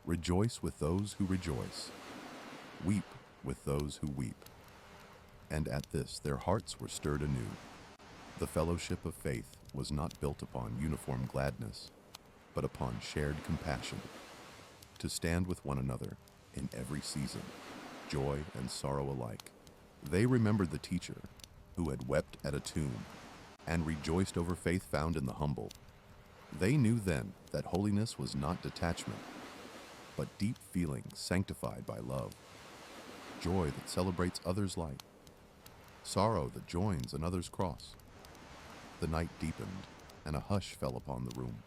"Rejoice with those who rejoice. Weep with those who weep." And at this their hearts were stirred anew. The fellowship of faith was not built upon uniform gladness, but upon shared compassion, to stand with one another in every season, joy and sorrow alike. They remembered the teacher who had wept at a tomb and rejoiced over faith found in the humble. They knew then that holiness was not detachment, but deep feeling sanctified by love, joy that celebrates others' light, sorrow that joins another's cross. The night deepened, and a hush fell upon the room.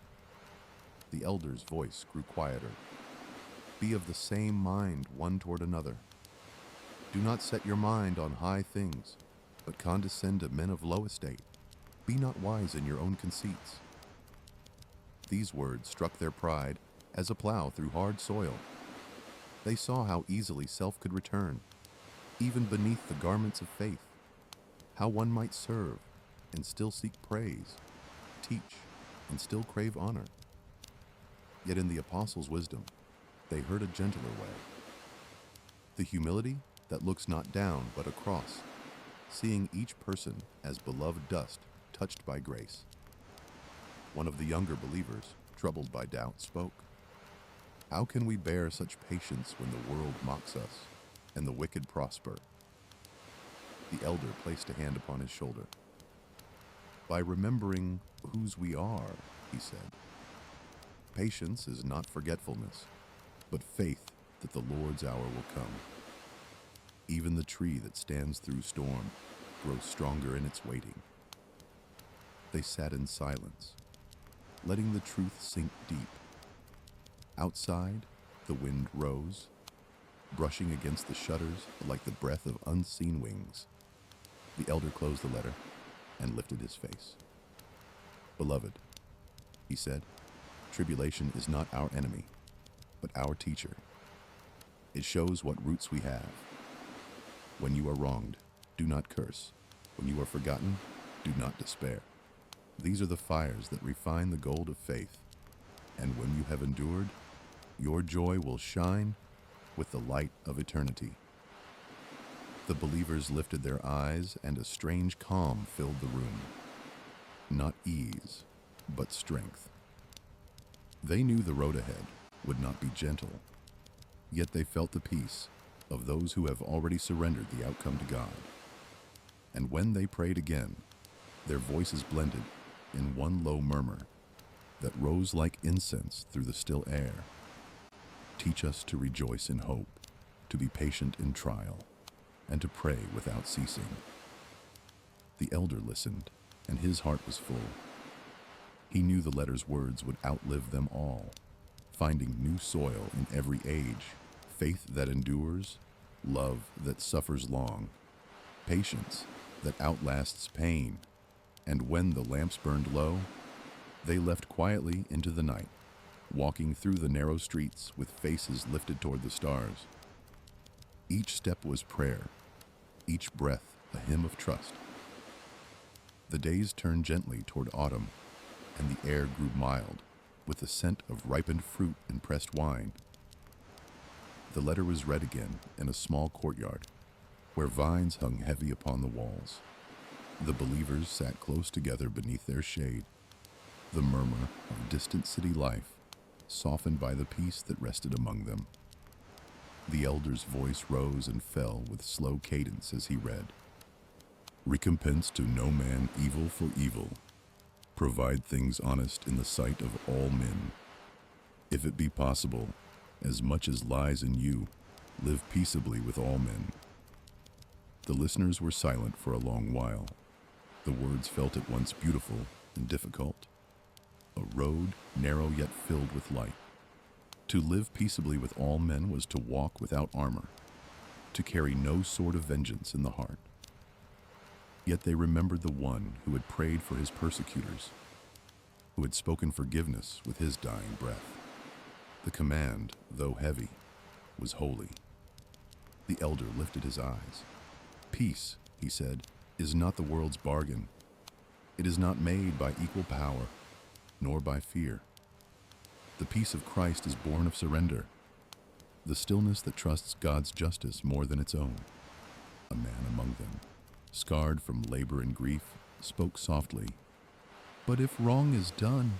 The elder's voice grew quieter. "Be of the same mind one toward another. Do not set your mind on high things, but condescend to men of low estate. Be not wise in your own conceits." These words struck their pride as a plow through hard soil. They saw how easily self could return, even beneath the garments of faith, how one might serve and still seek praise, teach and still crave honor. Yet in the apostles' wisdom, they heard a gentler way. The humility that looks not down but across, seeing each person as beloved dust touched by grace. One of the younger believers, troubled by doubt, spoke, "How can we bear such patience when the world mocks us and the wicked prosper?" The elder placed a hand upon his shoulder. "By remembering whose we are," he said. "Patience is not forgetfulness, but faith that the Lord's hour will come. Even the tree that stands through storm grows stronger in its waiting." They sat in silence, letting the truth sink deep. Outside, the wind rose, brushing against the shutters like the breath of unseen wings. The elder closed the letter and lifted his face. "Beloved," he said, "tribulation is not our enemy, but our teacher. It shows what roots we have. When you are wronged, do not curse. When you are forgotten, do not despair. These are the fires that refine the gold of faith, and when you have endured, your joy will shine with the light of eternity." The believers lifted their eyes, and a strange calm filled the room. Not ease, but strength. They knew the road ahead would not be gentle, yet they felt the peace of those who have already surrendered the outcome to God. And when they prayed again, their voices blended in one low murmur that rose like incense through the still air. "Teach us to rejoice in hope, to be patient in trial, and to pray without ceasing." The elder listened, and his heart was full. He knew the letter's words would outlive them all, finding new soil in every age, faith that endures, love that suffers long, patience that outlasts pain. And when the lamps burned low, they left quietly into the night, walking through the narrow streets with faces lifted toward the stars. Each step was prayer, each breath a hymn of trust. The days turned gently toward autumn, and the air grew mild, with the scent of ripened fruit and pressed wine. The letter was read again in a small courtyard, where vines hung heavy upon the walls. The believers sat close together beneath their shade, the murmur of distant city life softened by the peace that rested among them. The elder's voice rose and fell with slow cadence as he read, "Recompense to no man evil for evil. Provide things honest in the sight of all men. If it be possible, as much as lies in you, live peaceably with all men." The listeners were silent for a long while. The words felt at once beautiful and difficult. A road, narrow yet filled with light. To live peaceably with all men was to walk without armor, to carry no sword of vengeance in the heart. Yet they remembered the one who had prayed for his persecutors, who had spoken forgiveness with his dying breath. The command, though heavy, was holy. The elder lifted his eyes. Peace, he said, is not the world's bargain. It is not made by equal power, nor by fear. The peace of Christ is born of surrender, the stillness that trusts God's justice more than its own. A man among them, scarred from labor and grief, spoke softly. But if wrong is done,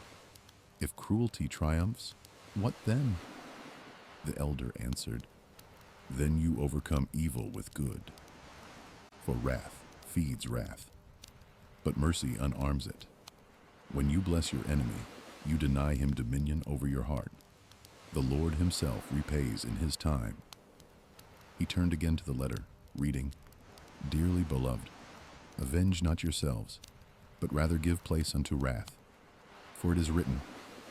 if cruelty triumphs, what then? The elder answered, then you overcome evil with good. For wrath feeds wrath, but mercy unarms it. When you bless your enemy, you deny him dominion over your heart. The Lord himself repays in his time. He turned again to the letter, reading, Dearly beloved, avenge not yourselves, but rather give place unto wrath. For it is written,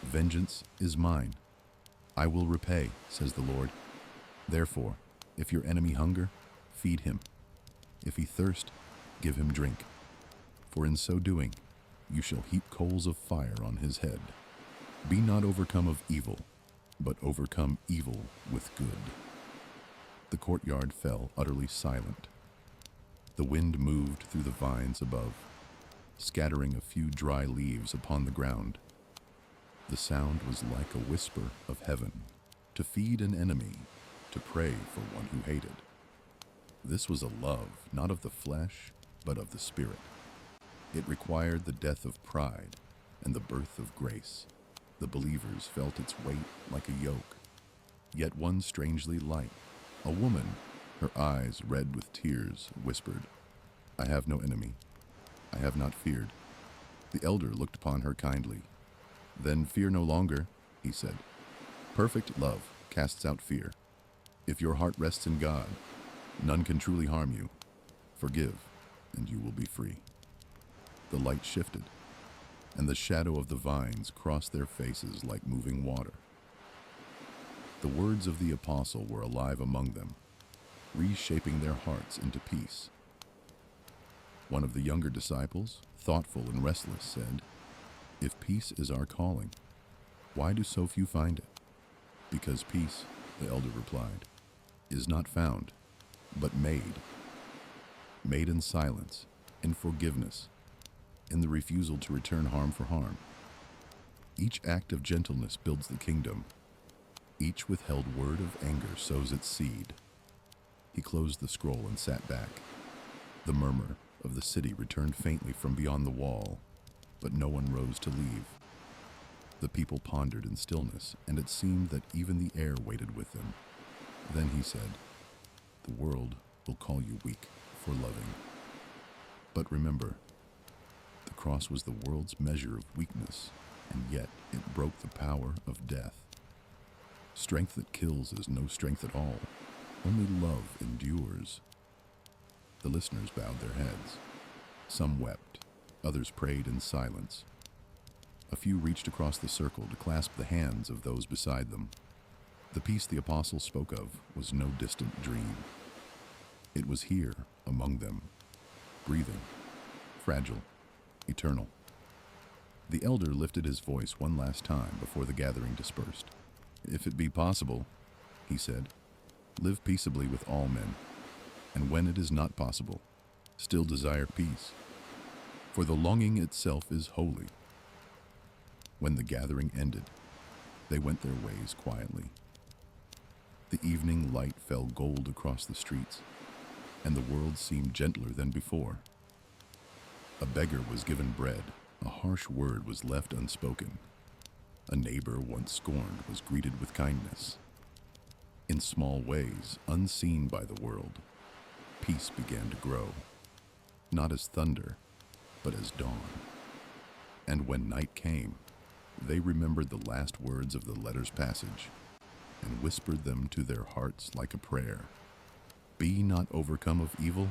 Vengeance is mine. I will repay, says the Lord. Therefore, if your enemy hunger, feed him. If he thirst, give him drink. For in so doing, you shall heap coals of fire on his head. Be not overcome of evil, but overcome evil with good. The courtyard fell utterly silent. The wind moved through the vines above, scattering a few dry leaves upon the ground. The sound was like a whisper of heaven, to feed an enemy, to pray for one who hated. This was a love, not of the flesh, but of the Spirit. It required the death of pride and the birth of grace. The believers felt its weight like a yoke, yet one strangely light. A woman, her eyes red with tears, whispered, I have no enemy. I have not feared. The elder looked upon her kindly. Then fear no longer, he said. Perfect love casts out fear. If your heart rests in God, none can truly harm you. Forgive, and you will be free. The light shifted, and the shadow of the vines crossed their faces like moving water. The words of the apostle were alive among them, reshaping their hearts into peace. One of the younger disciples, thoughtful and restless, said, If peace is our calling, why do so few find it? Because peace, the elder replied, is not found, but made. Made in silence, in forgiveness, in the refusal to return harm for harm. Each act of gentleness builds the kingdom. Each withheld word of anger sows its seed. He closed the scroll and sat back. The murmur of the city returned faintly from beyond the wall, but no one rose to leave. The people pondered in stillness, and it seemed that even the air waited with them. Then he said, The world will call you weak for loving. But remember, the cross was the world's measure of weakness, and yet it broke the power of death. Strength that kills is no strength at all. Only love endures. The listeners bowed their heads. Some wept, others prayed in silence. A few reached across the circle to clasp the hands of those beside them. The peace the apostle spoke of was no distant dream. It was here, among them, breathing, fragile, eternal. The elder lifted his voice one last time before the gathering dispersed. If it be possible, he said, live peaceably with all men, and when it is not possible, still desire peace. For the longing itself is holy. When the gathering ended, they went their ways quietly. The evening light fell gold across the streets, and the world seemed gentler than before. A beggar was given bread, a harsh word was left unspoken. A neighbor once scorned was greeted with kindness. In small ways, unseen by the world, peace began to grow, not as thunder, but as dawn. And when night came, they remembered the last words of the letter's passage and whispered them to their hearts like a prayer. Be not overcome of evil,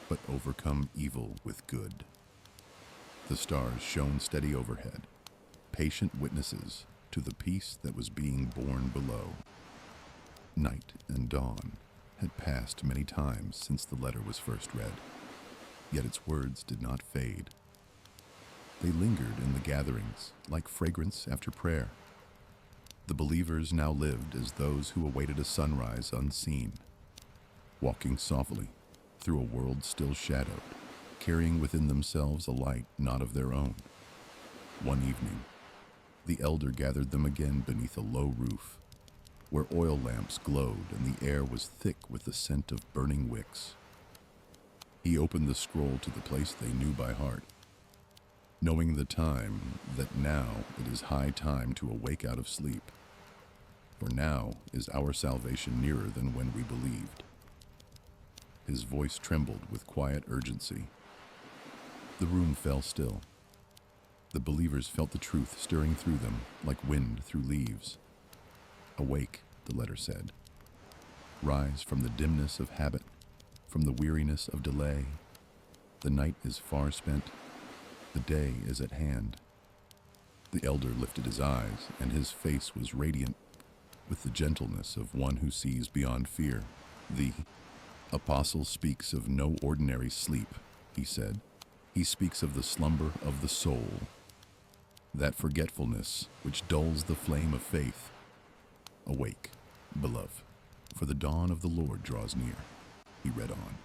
but overcome evil with good. The stars shone steady overhead, patient witnesses to the peace that was being born below. Night and dawn had passed many times since the letter was first read, yet its words did not fade. They lingered in the gatherings like fragrance after prayer. The believers now lived as those who awaited a sunrise unseen, walking softly through a world still shadowed, carrying within themselves a light not of their own. One evening, the elder gathered them again beneath a low roof, where oil lamps glowed and the air was thick with the scent of burning wicks. He opened the scroll to the place they knew by heart, knowing the time that now it is high time to awake out of sleep. For now is our salvation nearer than when we believed. His voice trembled with quiet urgency. The room fell still. The believers felt the truth stirring through them like wind through leaves. Awake, the letter said. Rise from the dimness of habit, from the weariness of delay. The night is far spent. The day is at hand. The elder lifted his eyes, and his face was radiant with the gentleness of one who sees beyond fear. The apostle speaks of no ordinary sleep, he said. He speaks of the slumber of the soul, that forgetfulness which dulls the flame of faith. Awake, beloved, for the dawn of the Lord draws near. He read on.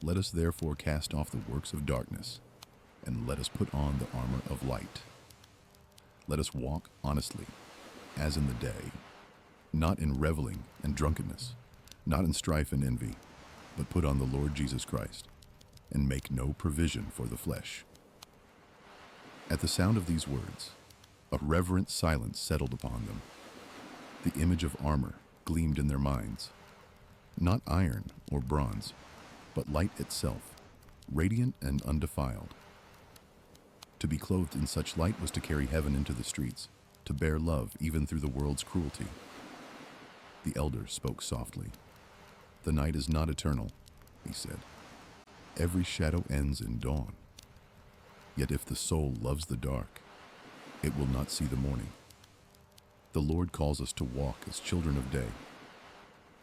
Let us therefore cast off the works of darkness, and let us put on the armor of light. Let us walk honestly, as in the day, not in reveling and drunkenness, not in strife and envy, but put on the Lord Jesus Christ, and make no provision for the flesh. At the sound of these words, a reverent silence settled upon them. The image of armor gleamed in their minds, not iron or bronze, but light itself, radiant and undefiled. To be clothed in such light was to carry heaven into the streets, to bear love even through the world's cruelty. The elder spoke softly. The night is not eternal, he said. Every shadow ends in dawn. Yet if the soul loves the dark, it will not see the morning. The Lord calls us to walk as children of day,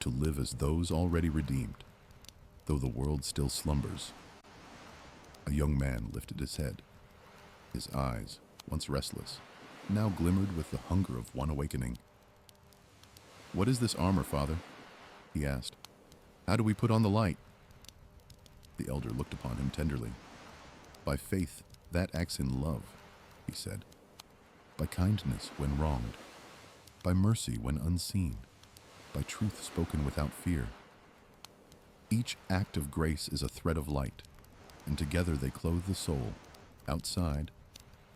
to live as those already redeemed, though the world still slumbers. A young man lifted his head. His eyes, once restless, now glimmered with the hunger of one awakening. What is this armor, Father? He asked. How do we put on the light? The elder looked upon him tenderly. By faith, that acts in love, he said. By kindness when wronged. By mercy when unseen. By truth spoken without fear. Each act of grace is a thread of light, and together they clothe the soul. Outside,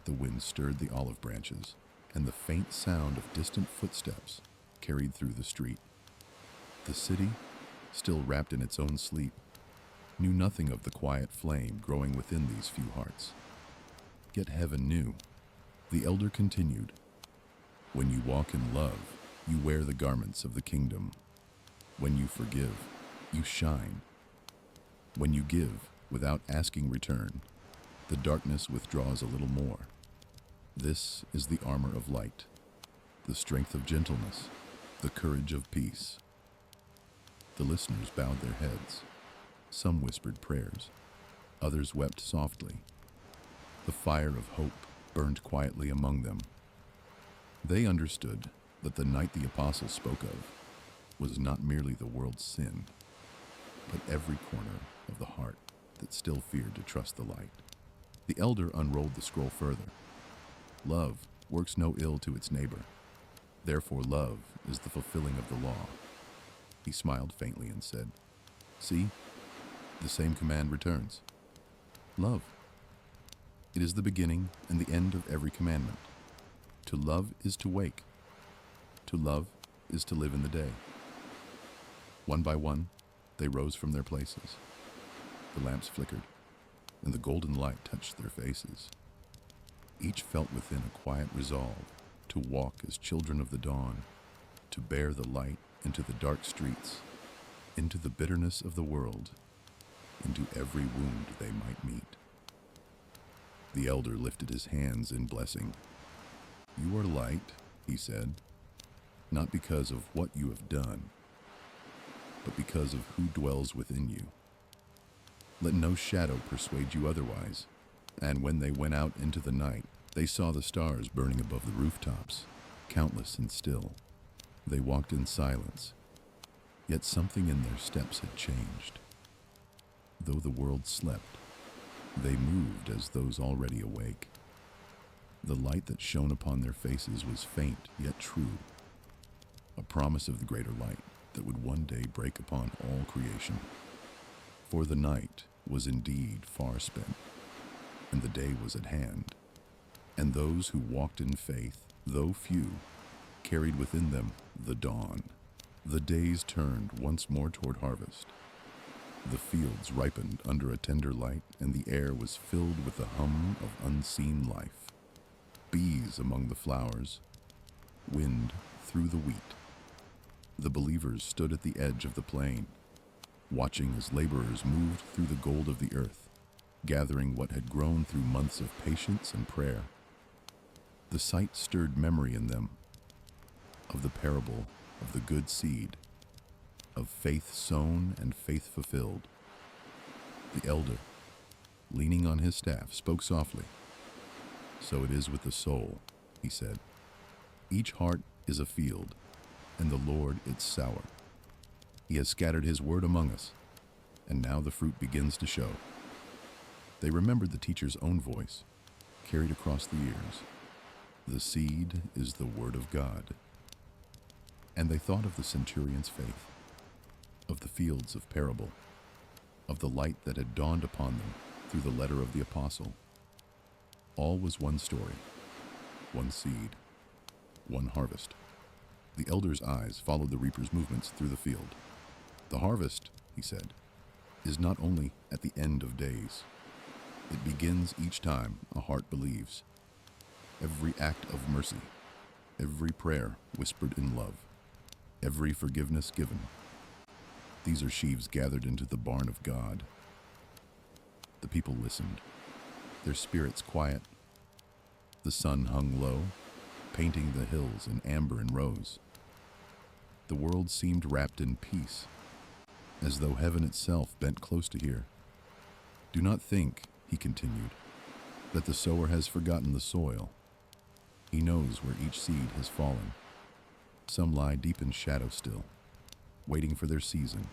the wind stirred the olive branches, and the faint sound of distant footsteps carried through the street. The city, still wrapped in its own sleep, knew nothing of the quiet flame growing within these few hearts. Yet heaven knew. The elder continued, when you walk in love, you wear the garments of the kingdom. When you forgive, you shine. When you give without asking return, the darkness withdraws a little more. This is the armor of light, the strength of gentleness, the courage of peace. The listeners bowed their heads. Some whispered prayers. Others wept softly. The fire of hope burned quietly among them. They understood that the night the apostle spoke of was not merely the world's sin, but every corner of the heart that still feared to trust the light. The elder unrolled the scroll further. Love works no ill to its neighbor. Therefore love is the fulfilling of the law. He smiled faintly and said, See, the same command returns. Love. It is the beginning and the end of every commandment. To love is to wake. To love is to live in the day. One by one, they rose from their places. The lamps flickered, and the golden light touched their faces. Each felt within a quiet resolve to walk as children of the dawn, to bear the light into the dark streets, into the bitterness of the world, into every wound they might meet. The elder lifted his hands in blessing. "You are light," he said, "not because of what you have done, but because of who dwells within you. Let no shadow persuade you otherwise." And when they went out into the night, they saw the stars burning above the rooftops, countless and still. They walked in silence, yet something in their steps had changed. Though the world slept, they moved as those already awake. The light that shone upon their faces was faint yet true, a promise of the greater light that would one day break upon all creation. For the night was indeed far spent, and the day was at hand, and those who walked in faith, though few, carried within them the dawn. The days turned once more toward harvest. The fields ripened under a tender light, and the air was filled with the hum of unseen life. Bees among the flowers, wind through the wheat. The believers stood at the edge of the plain, watching as laborers moved through the gold of the earth, gathering what had grown through months of patience and prayer. The sight stirred memory in them of the parable of the good seed, of faith sown and faith fulfilled. The elder, leaning on his staff, spoke softly. "So it is with the soul," he said. "Each heart is a field, and the Lord its sower. He has scattered his word among us, and now the fruit begins to show." They remembered the teacher's own voice, carried across the years. "The seed is the word of God." And they thought of the centurion's faith, of the fields of parable, of the light that had dawned upon them through the letter of the apostle. All was one story, one seed, one harvest. The elder's eyes followed the reaper's movements through the field. "The harvest," he said, "is not only at the end of days. It begins each time a heart believes. Every act of mercy, every prayer whispered in love, every forgiveness given. These are sheaves gathered into the barn of God." The people listened, their spirits quiet. The sun hung low, painting the hills in amber and rose. The world seemed wrapped in peace, as though heaven itself bent close to hear. "Do not think," he continued, "that the sower has forgotten the soil. He knows where each seed has fallen. Some lie deep in shadow still, waiting for their season,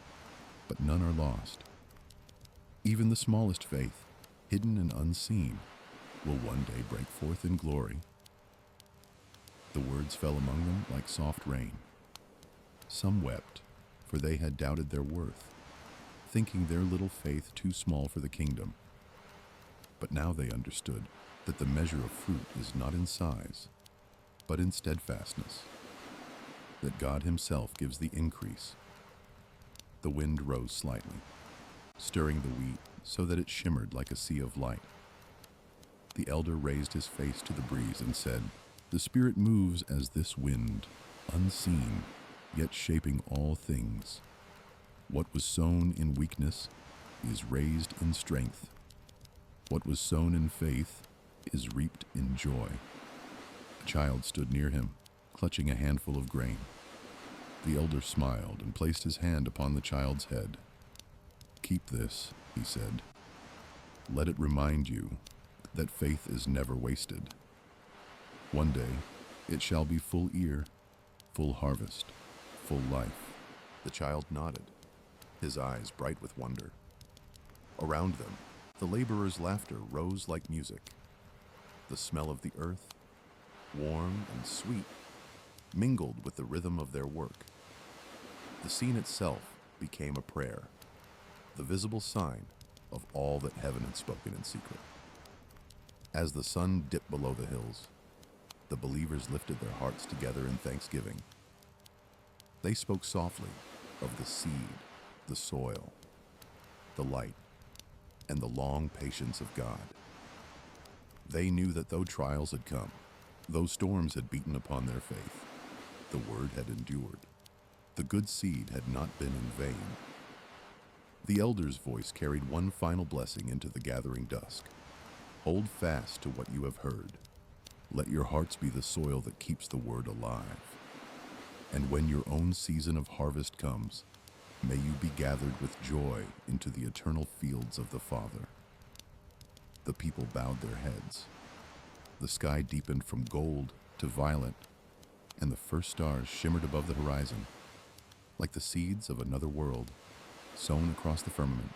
but none are lost. Even the smallest faith, hidden and unseen, will one day break forth in glory." The words fell among them like soft rain. Some wept, for they had doubted their worth, thinking their little faith too small for the kingdom. But now they understood that the measure of fruit is not in size, but in steadfastness, that God himself gives the increase. The wind rose slightly, stirring the wheat so that it shimmered like a sea of light. The elder raised his face to the breeze and said, "The Spirit moves as this wind, unseen, yet shaping all things. What was sown in weakness is raised in strength. What was sown in faith is reaped in joy." A child stood near him, clutching a handful of grain. The elder smiled and placed his hand upon the child's head. "Keep this," he said. "Let it remind you that faith is never wasted. One day it shall be full ear, full harvest, full life." The child nodded, his eyes bright with wonder. Around them, the laborers' laughter rose like music. The smell of the earth, warm and sweet, mingled with the rhythm of their work. The scene itself became a prayer, the visible sign of all that heaven had spoken in secret. As the sun dipped below the hills, the believers lifted their hearts together in thanksgiving. They spoke softly of the seed, the soil, the light, and the long patience of God. They knew that though trials had come, though storms had beaten upon their faith, the word had endured. The good seed had not been in vain. The elder's voice carried one final blessing into the gathering dusk. Hold fast to what you have heard. Let your hearts be the soil that keeps the word alive. And when your own season of harvest comes, may you be gathered with joy into the eternal fields of the Father. The people bowed their heads. The sky deepened from gold to violet, and the first stars shimmered above the horizon, like the seeds of another world sown across the firmament.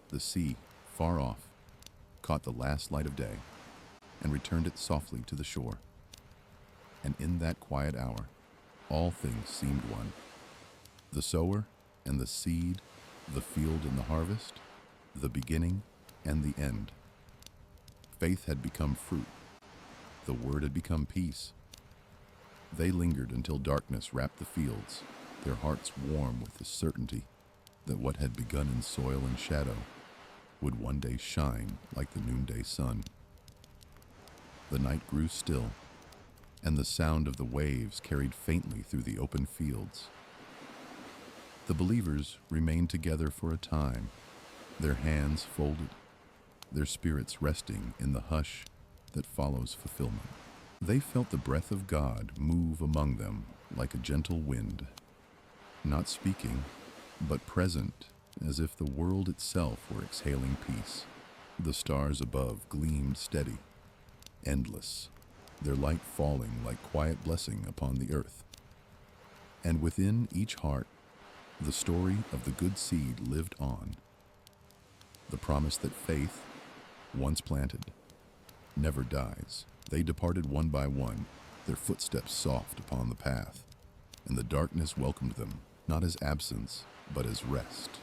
The sea, far off, caught the last light of day and returned it softly to the shore. And in that quiet hour, all things seemed one. The sower and the seed, the field and the harvest, the beginning and the end. Faith had become fruit. The word had become peace. They lingered until darkness wrapped the fields, their hearts warm with the certainty that what had begun in soil and shadow would one day shine like the noonday sun. The night grew still, and the sound of the waves carried faintly through the open fields. The believers remained together for a time, their hands folded, their spirits resting in the hush that follows fulfillment. They felt the breath of God move among them like a gentle wind, not speaking, but present, as if the world itself were exhaling peace. The stars above gleamed steady, endless, their light falling like quiet blessing upon the earth. And within each heart, the story of the good seed lived on. The promise that faith, once planted, never dies. They departed one by one, their footsteps soft upon the path, and the darkness welcomed them, not as absence, but as rest.